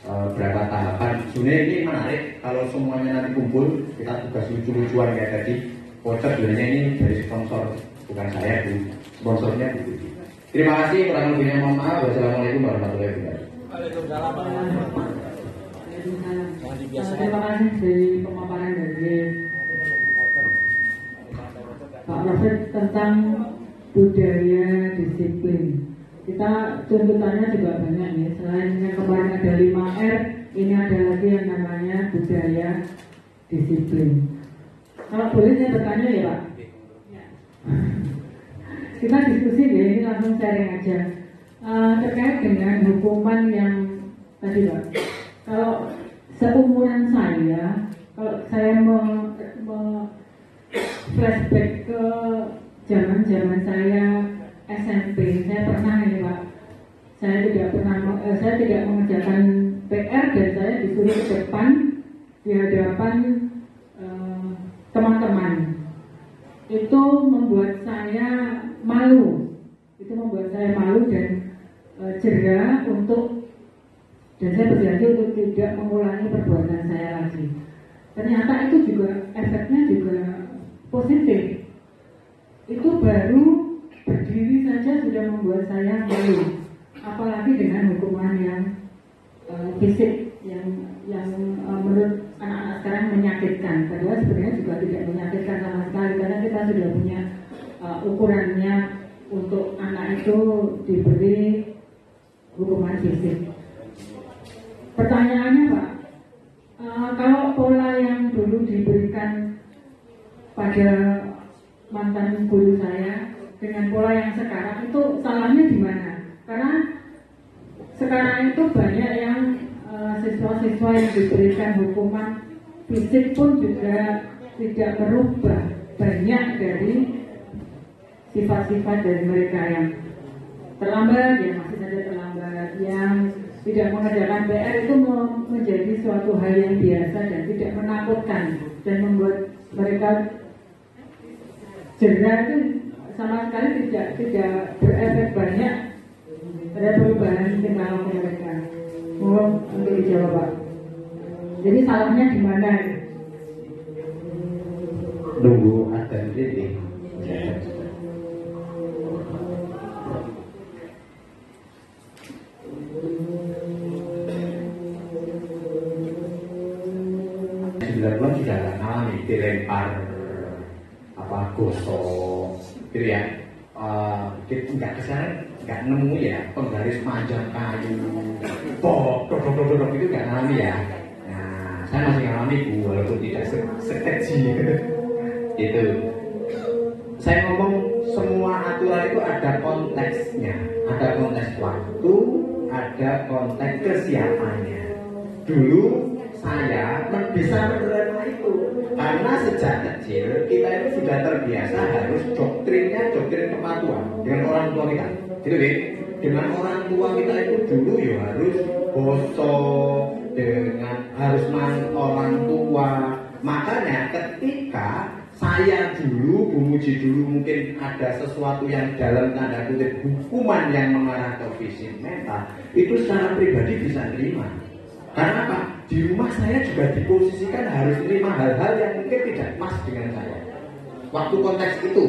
berapa tahapan. Sebenarnya ini menarik kalau semuanya nanti kumpul, kita tugas lucu-lucuan kayak tadi. Voucher sebenarnya ini dari sponsor, bukan saya Bu. Sponsornya Bu. Terima kasih, kurang lebihnya mohon maaf. Wassalamualaikum warahmatullahi wabarakatuh. Waalaikumsalam. Terima kasih dari pemaparan dari Pak Profesor tentang budaya disiplin. Kita tuntutannya juga banyak ya. Selain yang kemarin ada 5R, ini ada lagi yang namanya budaya disiplin. Kalau boleh saya bertanya ya Pak. Kita diskusi ya, ini langsung sharing aja. Terkait dengan hukuman yang tadi Pak. Kalau seumuran saya kalau saya flashback ke zaman saya SMP, saya pernah ini Pak, saya tidak mengerjakan PR dan saya disuruh ke depan di hadapan teman-teman. Itu membuat saya malu, dan jera dan saya berjanji untuk tidak mengulangi perbuatan saya lagi. Ternyata itu juga efeknya juga positif. Itu baru berdiri saja sudah membuat saya malu, apalagi dengan hukuman yang fisik yang menurut anak-anak sekarang menyakitkan. Padahal sebenarnya juga tidak menyakitkan sama sekali karena kita sudah punya ukurannya untuk anak itu diberi hukuman fisik. Pertanyaannya Pak, kalau pola yang dulu diberikan pada mantan guru saya dengan pola yang sekarang itu salahnya di mana? Karena sekarang itu banyak yang siswa-siswa yang diberikan hukuman fisik pun juga tidak merubah banyak dari sifat-sifat dari mereka yang terlambat, yang masih saja terlambat, yang tidak mengerjakan PR itu menjadi suatu hal yang biasa dan tidak menakutkan dan membuat mereka jera itu sama sekali tidak berefek banyak pada perubahan tingkah laku mereka. Mohon untuk dijawab Pak. Jadi salahnya di mana? Nunggu ada ini. Belum sudah ngalami dilempar gosok gitu ya, nggak kesana nggak nemu ya penggaris panjang kayu dok itu nggak ngalami ya. Nah saya masih ngalami walaupun tidak sekecil itu. Saya ngomong semua aturan itu ada konteksnya, ada konteks waktu, ada konteks kesiapannya. Dulu saya bisa menerima itu karena sejak kecil kita itu sudah terbiasa harus doktrin kepatuhan dengan orang tua kita, gitu deh. Dengan orang tua kita itu dulu ya harus bosok, dengan harus orang tua. Makanya ketika saya dulu, Bu Muji dulu mungkin ada sesuatu yang dalam tanda kutip hukuman yang mengarah ke fisik mental, itu secara pribadi bisa nerima. Karena apa? Di rumah saya juga diposisikan harus menerima hal-hal yang mungkin tidak pas dengan saya. Waktu konteks itu,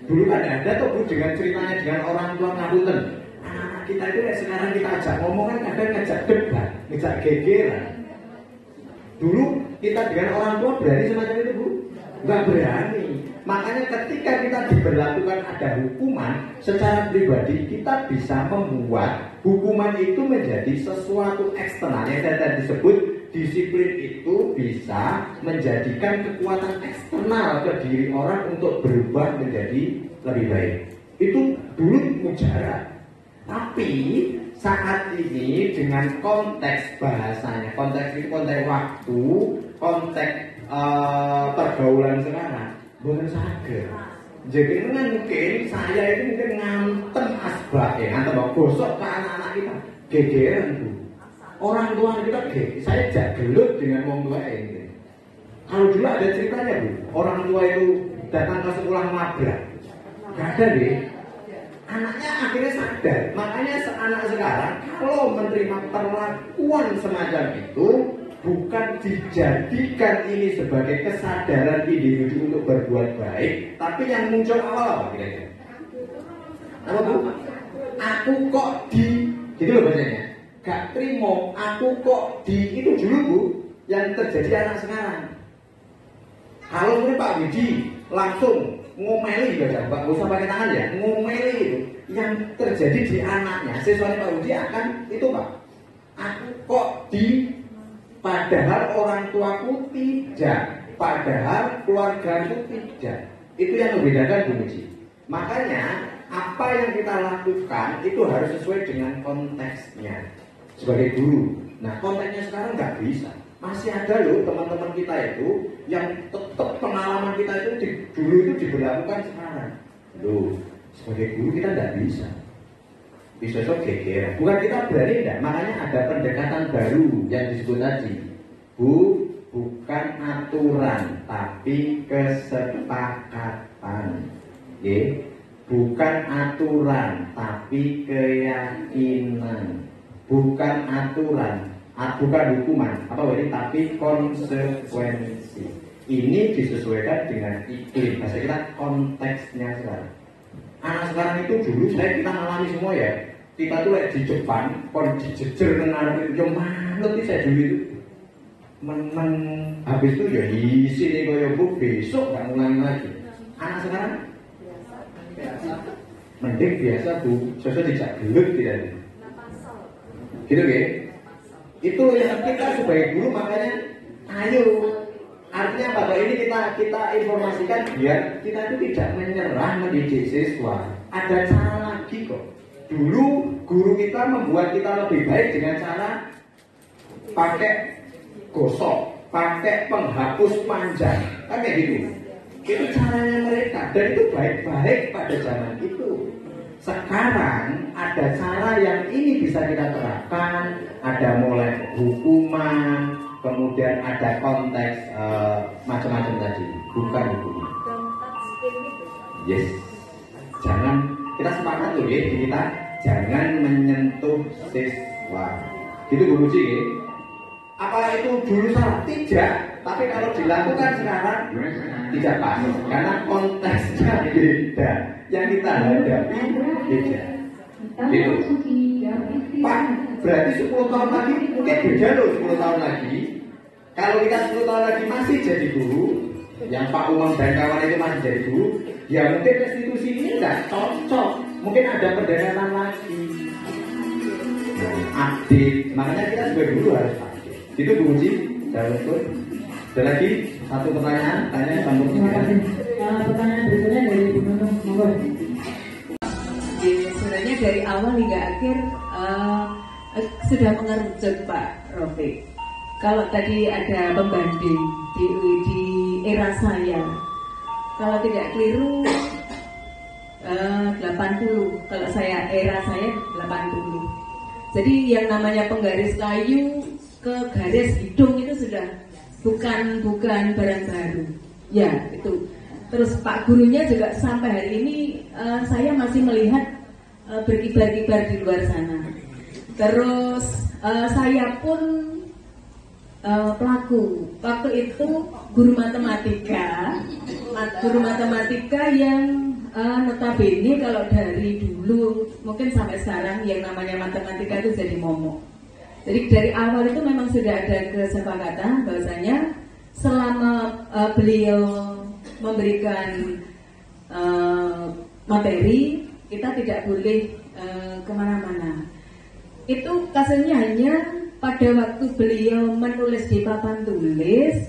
dulu kan ada tuh Bu dengan ceritanya dengan orang tua ngapunten. Anak kita itu ya sekarang kita ajak ngomong kan kadang ngajak debat, ngajak gegeran. Dulu kita dengan orang tua berani semacam itu Bu? Nggak berani. Makanya ketika kita diberlakukan ada hukuman, secara pribadi kita bisa membuat hukuman itu menjadi sesuatu eksternal. Yang saya tadi sebut, disiplin itu bisa menjadikan kekuatan eksternal ke diri orang untuk berubah menjadi lebih baik. Itu dulu mujarab. Tapi saat ini dengan konteks bahasanya, konteks ini konteks waktu, konteks pergaulan sekarang, bukan saja. Jadi kan mungkin saya itu mungkin ngantem asbak ya, ngantem gosok ke anak-anak kita, gegeran Bu. Orang tua kita saya jagelut dengan orang tua ini. Kalau dulu ada ceritanya Bu, orang tua itu datang ke sekolah mabrak, nggak ada deh. Anaknya akhirnya sadar, makanya anak sekarang kalau menerima perlakuan semacam itu bukan dijadikan ini sebagai kesadaran individu untuk berbuat baik, tapi yang muncul awal apa kira-kira? Apa Bu? Aku kok gitu loh bacanya. Gak terima, aku kok itu dulu Bu, yang terjadi anak sekarang. Kalau ini Pak Widi langsung ngomeli baca, Pak, gak usah pakai tangan ya, ngomeli itu. Yang terjadi di anaknya, siswanya Pak Widi akan itu Pak. Aku kok padahal orang tuaku tidak, padahal keluargaku tidak. Itu yang membedakan Bu Muji. Makanya apa yang kita lakukan itu harus sesuai dengan konteksnya sebagai guru. Nah konteksnya sekarang nggak bisa. Masih ada loh teman-teman kita itu yang tetap pengalaman kita itu dulu itu diberlakukan sekarang. Loh, sebagai guru kita tidak bisa. Besok geger. Bukan kita berani tidak, makanya ada pendekatan baru yang disebut tadi. Bukan aturan, tapi kesepakatan. Bukan aturan, tapi keyakinan. Bukan aturan, bukan hukuman, tapi konsekuensi. Ini disesuaikan dengan iklim. Bahasa kita konteksnya sekarang. Anak sekarang itu dulu kita alami semua ya. Kita tuh di Jepang, kon dijejer dengan itu, yang manut saya dulu itu. Menang habis itu ya isi nih kaya bu, besok nggak ngulangi lagi. Anak sekarang biasa, mending biasa bu, sosok tidak gelut tidak nih. Gitu ya? Itu yang kita sebagai guru makanya ayo. Artinya Bapak ini kita informasikan biar kita itu tidak menyerah mendidik siswa. Ada cara lagi kok. Dulu guru kita membuat kita lebih baik dengan cara pakai gosok, pakai penghapus panjang, kan kayak gitu. Itu caranya mereka dan itu baik-baik pada zaman itu. Sekarang ada cara yang ini bisa kita terapkan, ada mulai hukuman, kemudian ada konteks macam-macam tadi, bukan hukuman. Yes, jangan kita sepakat tuh ya, kita jangan menyentuh siswa. Gitu Bu Muji ya. Apa itu dulu salah? Tidak. Tapi kalau dilakukan sekarang tidak pas, karena konteksnya beda. Yang kita hadapi beda. Gitu. Pak, berarti 10 tahun lagi mungkin beda loh 10 tahun lagi. Kalau kita 10 tahun lagi masih jadi guru, yang Pak Umam dan kawan itu masih jadi guru, ya mungkin restitusi ini nggak cocok. Mungkin ada pendekatan lagi. Update. Makanya kita sebagai guru harus update. Itu Bu Muji. Ada lagi satu pertanyaan, tanya sambung. Terima kasih. Pertanyaan berikutnya dari Bu Nunung, monggo. Sebenarnya dari awal hingga akhir sudah mengerucut Pak Rafiq. Kalau tadi ada pembanding di era saya, kalau tidak keliru 80, kalau era saya 80. Jadi yang namanya penggaris kayu ke garis hidung itu sudah bukan barang baru. Ya, itu. Terus Pak gurunya juga sampai hari ini saya masih melihat berkibar-kibar di luar sana. Terus saya pun pelaku. Waktu itu guru matematika yang notabene kalau dari dulu mungkin sampai sekarang yang namanya matematika itu jadi momok. Jadi dari awal itu memang sudah ada kesepakatan bahwasanya selama beliau memberikan materi, kita tidak boleh kemana-mana. Itu kasusnya hanya pada waktu beliau menulis di papan tulis,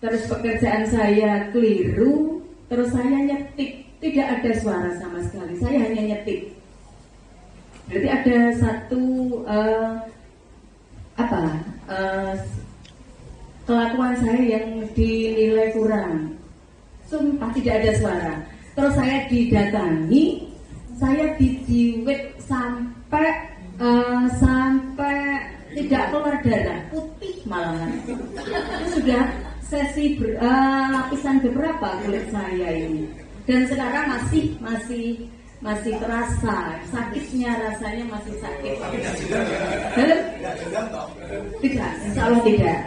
terus pekerjaan saya keliru, terus saya nyetik, tidak ada suara sama sekali, saya hanya nyetik. Berarti ada satu kelakuan saya yang dinilai kurang. Sumpah tidak ada suara. Terus saya didatangi, saya dijiwit sampai tidak keluar darah, putih malahan. Sudah sesi lapisan beberapa kulit saya ini. Dan sekarang masih terasa sakitnya, rasanya masih sakit. Tidak, insya Allah tidak.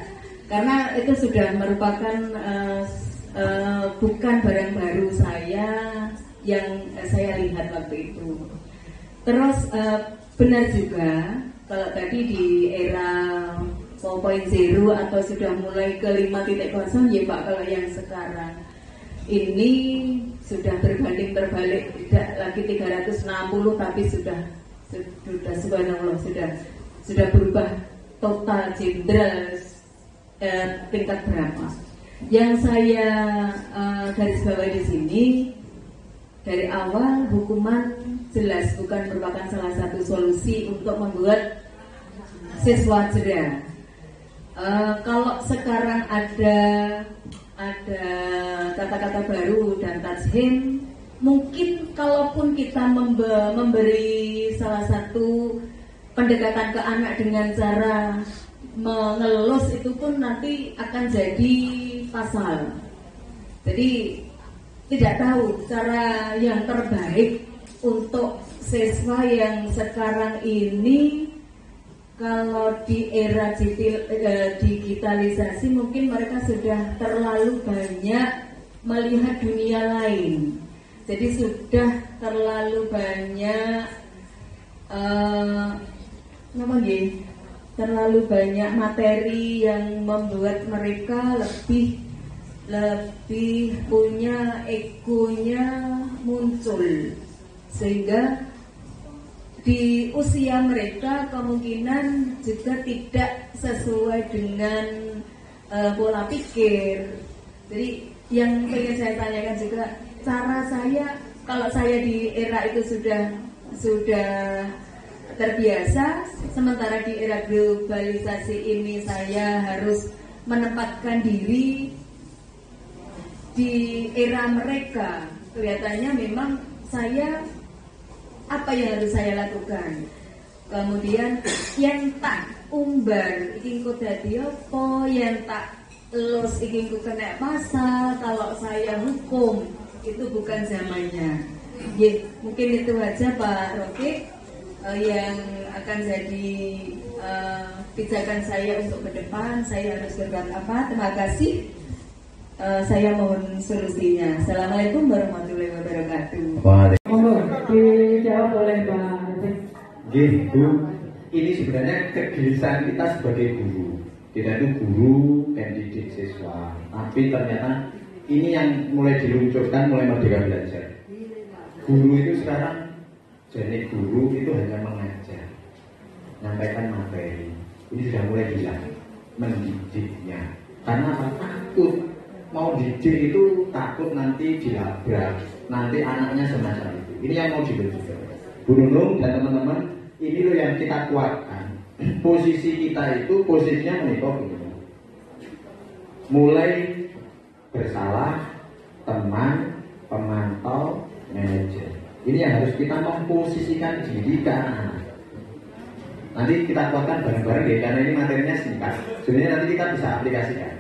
Karena itu sudah merupakan bukan barang baru saya yang saya lihat waktu itu. Terus benar juga kalau tadi di era 4.0 atau sudah mulai ke 5.0 ya Pak, kalau yang sekarang ini sudah berbanding terbalik, tidak lagi 360 tapi sudah subhanallah sudah berubah total jenderal tingkat berapa. Yang saya garis bawahi di sini dari awal hukuman jelas bukan merupakan salah satu solusi untuk membuat siswa jera. Kalau sekarang ada kata-kata baru dan tajhim, mungkin kalaupun kita memberi salah satu pendekatan ke anak dengan cara mengelus, itu pun nanti akan jadi pasal. Jadi tidak tahu cara yang terbaik untuk siswa yang sekarang ini. Kalau di era digitalisasi mungkin mereka sudah terlalu banyak melihat dunia lain. Jadi sudah terlalu banyak terlalu banyak materi yang membuat mereka lebih punya egonya muncul, sehingga di usia mereka kemungkinan juga tidak sesuai dengan pola pikir. Jadi yang ingin saya tanyakan juga, cara saya, kalau saya di era itu sudah terbiasa, sementara di era globalisasi ini saya harus menempatkan diri di era mereka. Kelihatannya memang saya, apa yang harus saya lakukan? Kemudian yang tak umbar iki engko dadi apa, yang tak elus iki engko kena pasal. Kalau saya hukum, itu bukan zamannya. Mungkin itu aja Pak Rofiq yang akan jadi pijakan saya untuk ke depan. Saya harus berbuat apa? Terima kasih. Saya mohon solusinya. Assalamualaikum warahmatullahi wabarakatuh. Monggo dijawab oleh Pak Rofiq. Bu, ini sebenarnya kegelisahan kita sebagai guru. Kita itu guru dan didik siswa, tapi ternyata ini yang mulai diluncurkan mulai Merdeka Belajar. Guru itu sekarang jadi guru itu hanya mengajar, menyampaikan materi. Ini sudah mulai hilang mendidiknya. Karena apa? Takut. Mau didik itu takut nanti dilabrak, nanti anaknya semacam itu. Ini yang mau dibentuk. Bu Nunung dan teman-teman, ini loh yang kita kuatkan. Posisi kita itu posisinya menikah begini. Mulai bersalah, teman, pemantau, manajer. Ini yang harus kita memposisikan diri ke anak. Nanti kita kuatkan bareng-bareng ya, karena ini materinya singkat. Sebenarnya nanti kita bisa aplikasikan.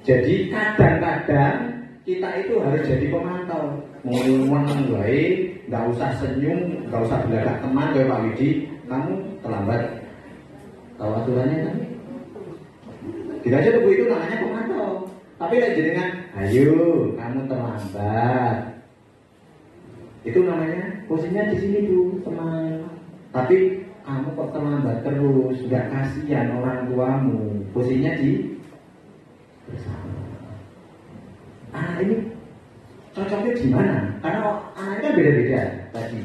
Jadi kadang-kadang kita itu harus jadi pemantau. Ngomong baik, nggak usah senyum, nggak usah belakang teman kayak Pak Widi. Kamu terlambat. Tahu aturannya kan? Kita aja tuh itu namanya pemantau. Tapi lagi dengan, ayo kamu terlambat. Itu namanya posisinya di sini tuh teman. Tapi kamu kok terlambat terus, nggak kasihan orang tuamu. Posisinya di bersama. Anak ini cocoknya gimana? Karena anaknya beda-beda tadi.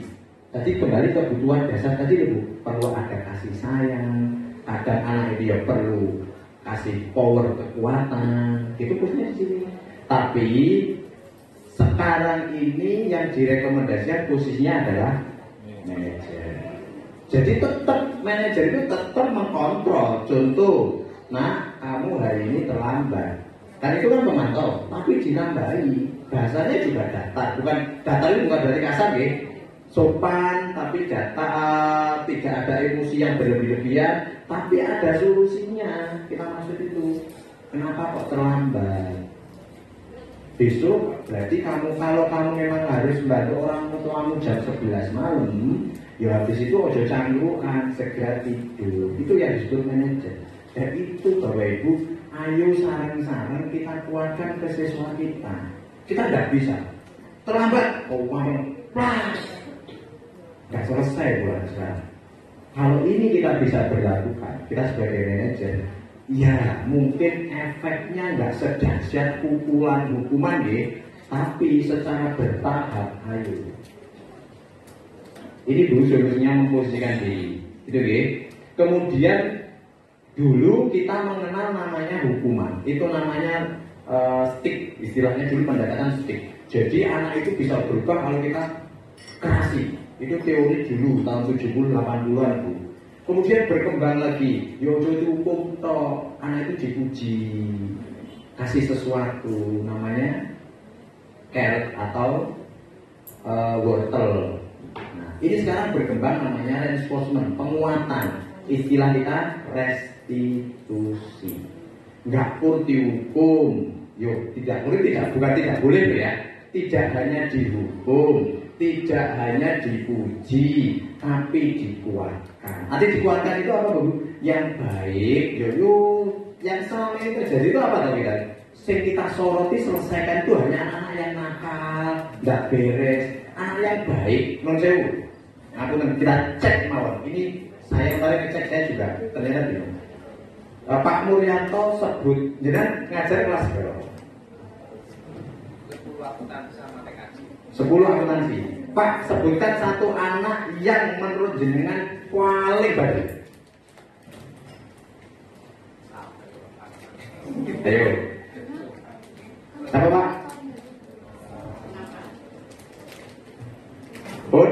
Tadi kembali kebutuhan dasar tadi Bu, perlu ada kasih sayang. Kadang anak itu ya perlu kasih power, kekuatan. Itu posisinya di sini. Tapi sekarang ini yang direkomendasikan posisinya adalah manajer. Jadi tetap manajer itu tetap mengkontrol. Contoh, nah kamu hari ini terlambat. Kan itu kan pemantau, tapi ditambahi. Bahasanya juga data, bukan data itu bukan berarti kasar ya. Sopan, tapi data, tidak ada emosi yang berlebih-lebihan, tapi ada solusinya. Kita maksud itu. Kenapa kok terlambat? Besok berarti kalau kamu memang harus membantu orang tuamu jam 11 malam, ya habis itu ojo cangkruan, segera tidur. Itu yang disebut manajer. Dan itu Bapak Ibu, ayo sarang-sarang kita kuatkan ke siswa kita. Kita tidak bisa terlambat, nggak selesai bulan sekarang. Kalau ini kita bisa berlakukan, kita sebagai manajer, ya mungkin efeknya nggak sedahsyat pukulan hukuman ya, tapi secara bertahap, ayo. Ini dulu solusinya memposisikan diri, gitu ya. Kemudian dulu kita mengenal namanya hukuman, itu namanya stick, istilahnya dulu pendekatan stick. Jadi anak itu bisa berubah kalau kita kerasi. Itu teori dulu tahun 70-80an Bu. Kemudian berkembang lagi, yojo itu hukum toh, anak itu dipuji, kasih sesuatu, namanya carrot atau wortel. Nah, ini sekarang berkembang namanya reinforcement, penguatan. Istilah kita restitusi. Nggak purti hukum, bukan tidak boleh ya. Tidak hanya dihukum, tidak hanya dipuji, tapi dikuatkan. Nanti dikuatkan itu apa, Bu? Yang baik, yang selama ini terjadi itu apa tadi kan? Yang kita soroti selesaikan itu hanya anak yang nakal, nggak beres. Anak yang baik, non sewu. Aku kita cek mawon. Ini saya kemarin ngecek, saya juga ternyata bingung. Pak Muryanto sebut, jenengan ngajar kelas berapa? 10 akuntansi sama TKJ. 10 akuntansi. Pak, sebutkan satu anak yang menurut jenengan paling baik. Ayo. Siapa Pak? Bun,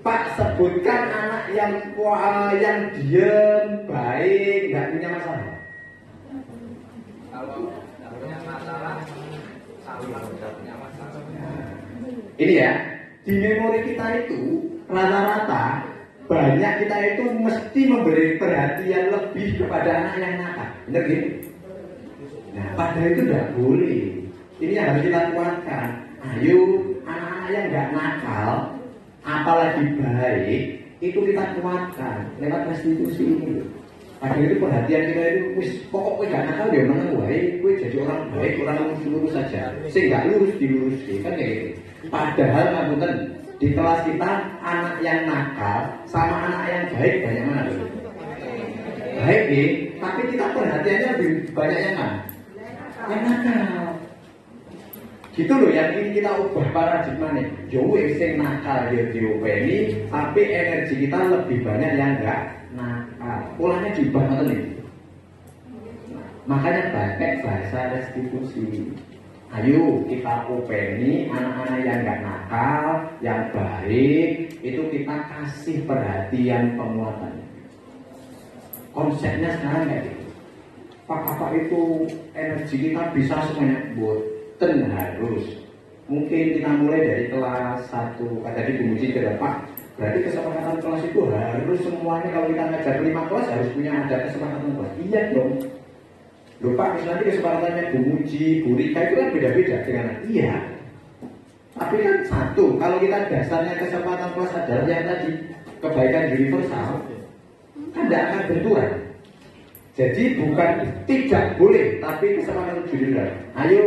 Pak sebutkan anak yang diam, baik, nggak punya masalah. Kalau nggak punya masalah, sama tidak punya masalah. Ini ya, di memori kita itu rata-rata banyak kita itu mesti memberi perhatian lebih kepada anak yang nakal. Benar gitu? Nah, padahal itu tidak boleh. Ini yang harus kita kuatkan. Ayo, anak-anak yang nggak nakal, apalagi baik, itu kita kuatkan lewat restitusi ini. Padahal itu perhatian kita itu, pokoknya nggak nakal dia menang baik, gue jadi orang baik, orang lurus saja. Sehingga lurus diluruskan, kan kayak gitu. Padahal ngapunten di kelas kita anak yang nakal sama anak yang baik banyak mana? Baik nih, tapi kita perhatiannya lebih banyak yang mana? Yang nakal. Gitu loh yang ini kita ubah paradigma nih. Jauh sing nakal dia diopeni, tapi energi kita lebih banyak yang enggak nakal. Polanya diubah nih. Makanya pakai bahasa restitusi. Ayo kita openi anak-anak yang enggak nakal, yang baik, itu kita kasih perhatian penguatan. Konsepnya sekarang kayak gitu. Pak itu energi kita bisa semuanya boten harus. Mungkin kita mulai dari kelas 1, tadi Bu Muji Pak. Berarti kesepakatan kelas itu harus semuanya kalau kita ngajar 5 kelas harus punya ada kesepakatan kelas. Iya dong. Loh Pak, nanti kesepakatannya Bu Muji, Bu Rika itu kan beda-beda dengan iya. Tapi kan satu, kalau kita dasarnya kesepakatan kelas adalah yang tadi kebaikan universal, kan tidak akan benturan. Jadi bukan tidak boleh, tapi kesepakatan universal. Ayo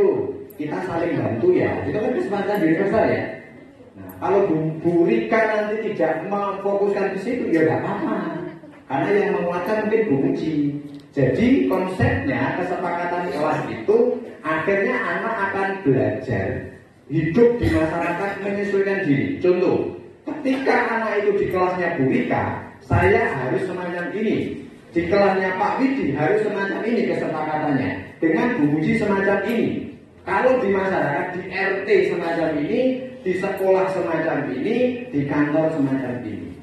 kita saling bantu ya. Itu kan kesepakatan universal ya. Nah, kalau Bu Rika nanti tidak memfokuskan ke situ, ya tidak apa-apa. Karena yang menguatkan mungkin Bu Muji. Jadi konsepnya kesepakatan kelas itu akhirnya anak akan belajar hidup di masyarakat menyesuaikan diri. Contoh, ketika anak itu di kelasnya Bu Rika, saya harus semacam ini. Di kelasnya Pak Widi harus semacam ini kesepakatannya. Dengan Bu Muji semacam ini. Kalau di masyarakat, di RT semacam ini, di sekolah semacam ini, di kantor semacam ini.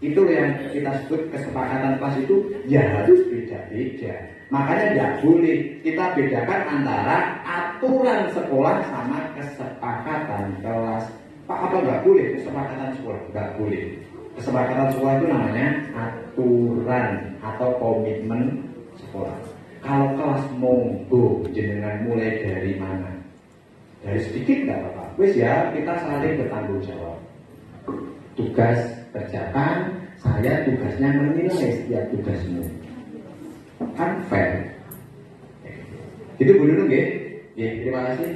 Itu yang kita sebut kesepakatan kelas itu ya harus beda-beda. Makanya tidak boleh kita bedakan antara aturan sekolah sama kesepakatan kelas. Pak, apa nggak boleh kesepakatan sekolah? Nggak boleh. Kesepakatan sekolah itu namanya aturan atau komitmen sekolah. Kalau kelas monggo jenengan mulai dari mana? Dari sedikit nggak apa-apa. Wes ya kita saling bertanggung jawab. Tugas kerjakan, saya tugasnya menilai setiap tugasmu. Kan fair. Gitu Bu Nunung ya. Terima kasih.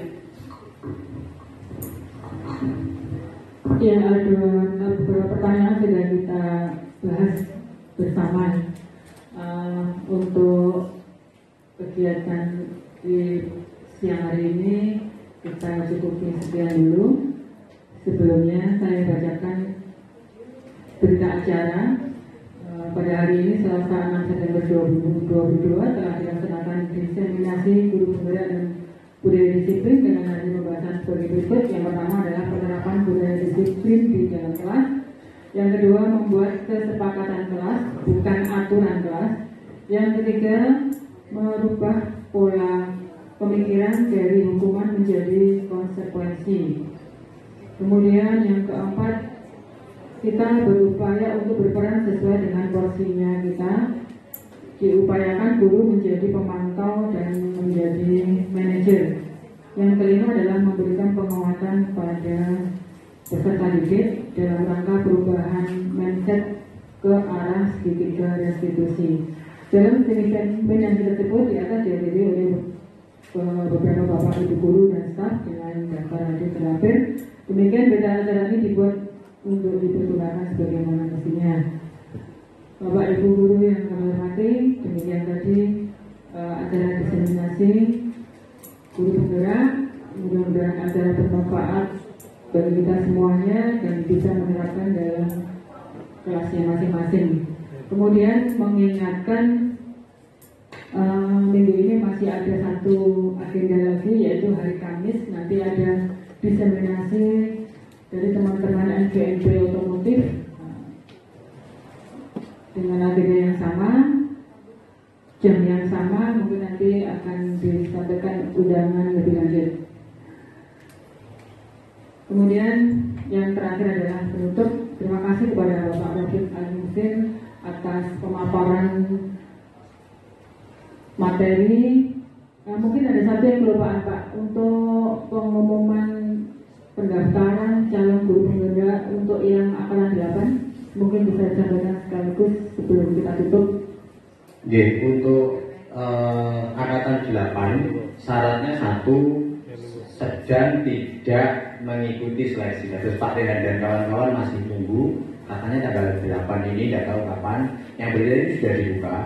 Ya, ada beberapa pertanyaan sudah kita bahas bersama. Untuk kegiatan di siang hari ini kita cukupi sekian dulu. Sebelumnya saya bacakan berita acara. Pada hari ini Selasa 6 September 2022 telah dilaksanakan diseminasi guru penggerak dan budaya disiplin dengan hasil pembahasan sebagai berikut. Yang pertama adalah penerapan budaya disiplin di dalam kelas. Yang kedua, membuat kesepakatan kelas, bukan aturan kelas. Yang ketiga, merubah pola pemikiran dari hukuman menjadi konsekuensi. Kemudian yang keempat, kita berupaya untuk berperan sesuai dengan porsinya kita. Diupayakan guru menjadi pemantau dan menjadi manajer. Yang kelima adalah memberikan penguatan pada peserta didik dalam rangka perubahan mindset ke arah segitiga restitusi. Dalam statement yang kita sebut di atas dihadiri oleh beberapa bapak ibu guru dan staf dengan daftar hadir terakhir. Demikian berita acara ini dibuat untuk dipergunakan sebagaimana mestinya. Bapak ibu guru yang kami hormati, demikian tadi acara diseminasi guru penggerak. Mudah-mudahan acara bermanfaat bagi kita semuanya dan bisa menerapkan dalam kelasnya masing-masing. Kemudian mengingatkan minggu ini masih ada satu agenda lagi, yaitu hari Kamis nanti ada diseminasi dari teman-teman NGNP otomotif dengan agenda yang sama, jam yang sama. Mungkin nanti akan disampaikan undangan lebih lanjut. Kemudian yang terakhir adalah penutup. Terima kasih kepada Bapak Rafiq Al-Muhsin atas pemaparan materi. Mungkin ada satu yang kelupaan Pak, untuk pengumuman pendaftaran calon guru penggerak untuk yang angkatan 8, mungkin bisa disampaikan sekaligus sebelum kita tutup. Untuk angkatan 8 syaratnya satu, sedang tidak mengikuti seleksi. Terus Pak Rehan dan kawan-kawan masih nunggu, katanya tanggal 8 ini, tidak tahu kapan. Yang berita ini sudah dibuka.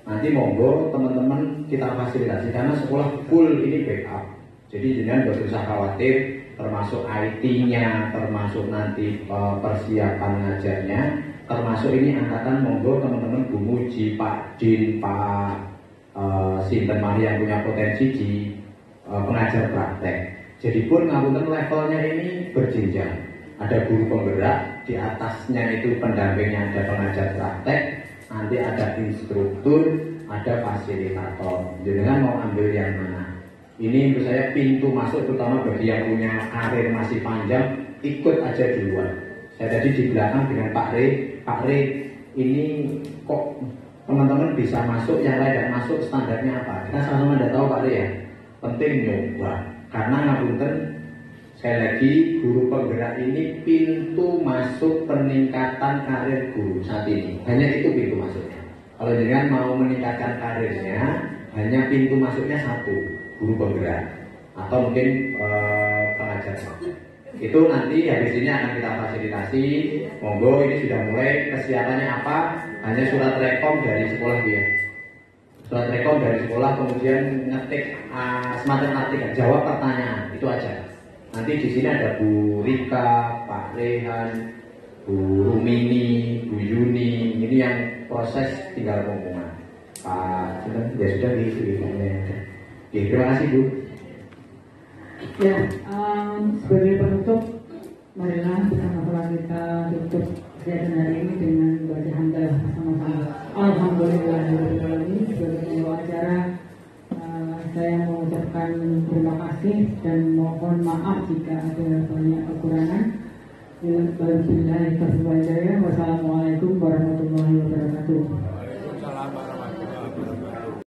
Nanti monggo teman-teman kita fasilitasi karena sekolah full ini backup. Jadi jangan gak usah khawatir, termasuk IT-nya, termasuk nanti persiapan ngajarnya, termasuk ini angkatan monggo teman-teman Bu Muji, Pak Din, Pak Sinten Mari yang punya potensi di pengajar praktek. Jadi pun ngapunten levelnya ini berjenjang. Ada guru penggerak, di atasnya itu pendampingnya ada pengajar praktek, nanti ada instruktur, ada fasilitator. Jangan mau ambil yang mana. Ini menurut saya pintu masuk terutama bagi yang punya karir masih panjang, ikut aja duluan. Saya tadi di belakang dengan Pak Re, ini kok teman-teman bisa masuk, yang lain tidak masuk, standarnya apa? Kita sama-sama tidak tahu Pak Re ya. Penting nyoba. Karena ngapunten, sekali lagi guru penggerak ini pintu masuk peningkatan karir guru saat ini. Hanya itu pintu masuknya. Kalau jangan mau meningkatkan karirnya, hanya pintu masuknya satu, guru penggerak atau mungkin pengajar. Itu nanti habis ini akan kita fasilitasi. Monggo, ini sudah mulai. Kesiapannya apa? Hanya surat rekom dari sekolah dia. Surat rekom dari sekolah, kemudian ngetik semacam artikel, jawab pertanyaan, itu aja. Nanti di sini ada Bu Rika, Pak Rehan, Bu Rumini, Bu Yuni. Ini yang proses tinggal pengumuman. Pak, ya sudah gitu. Terima kasih Bu. Ya, sebagai penutup, marilah bersama-sama kita tutup kegiatan hari ini dengan baca hamdalah bersama-sama. Alhamdulillahirobbilalamin. Sebagai pembawa acara, saya mengucapkan terima kasih dan mohon maaf jika ada banyak kekurangan. Wassalamualaikum warahmatullahi wabarakatuh.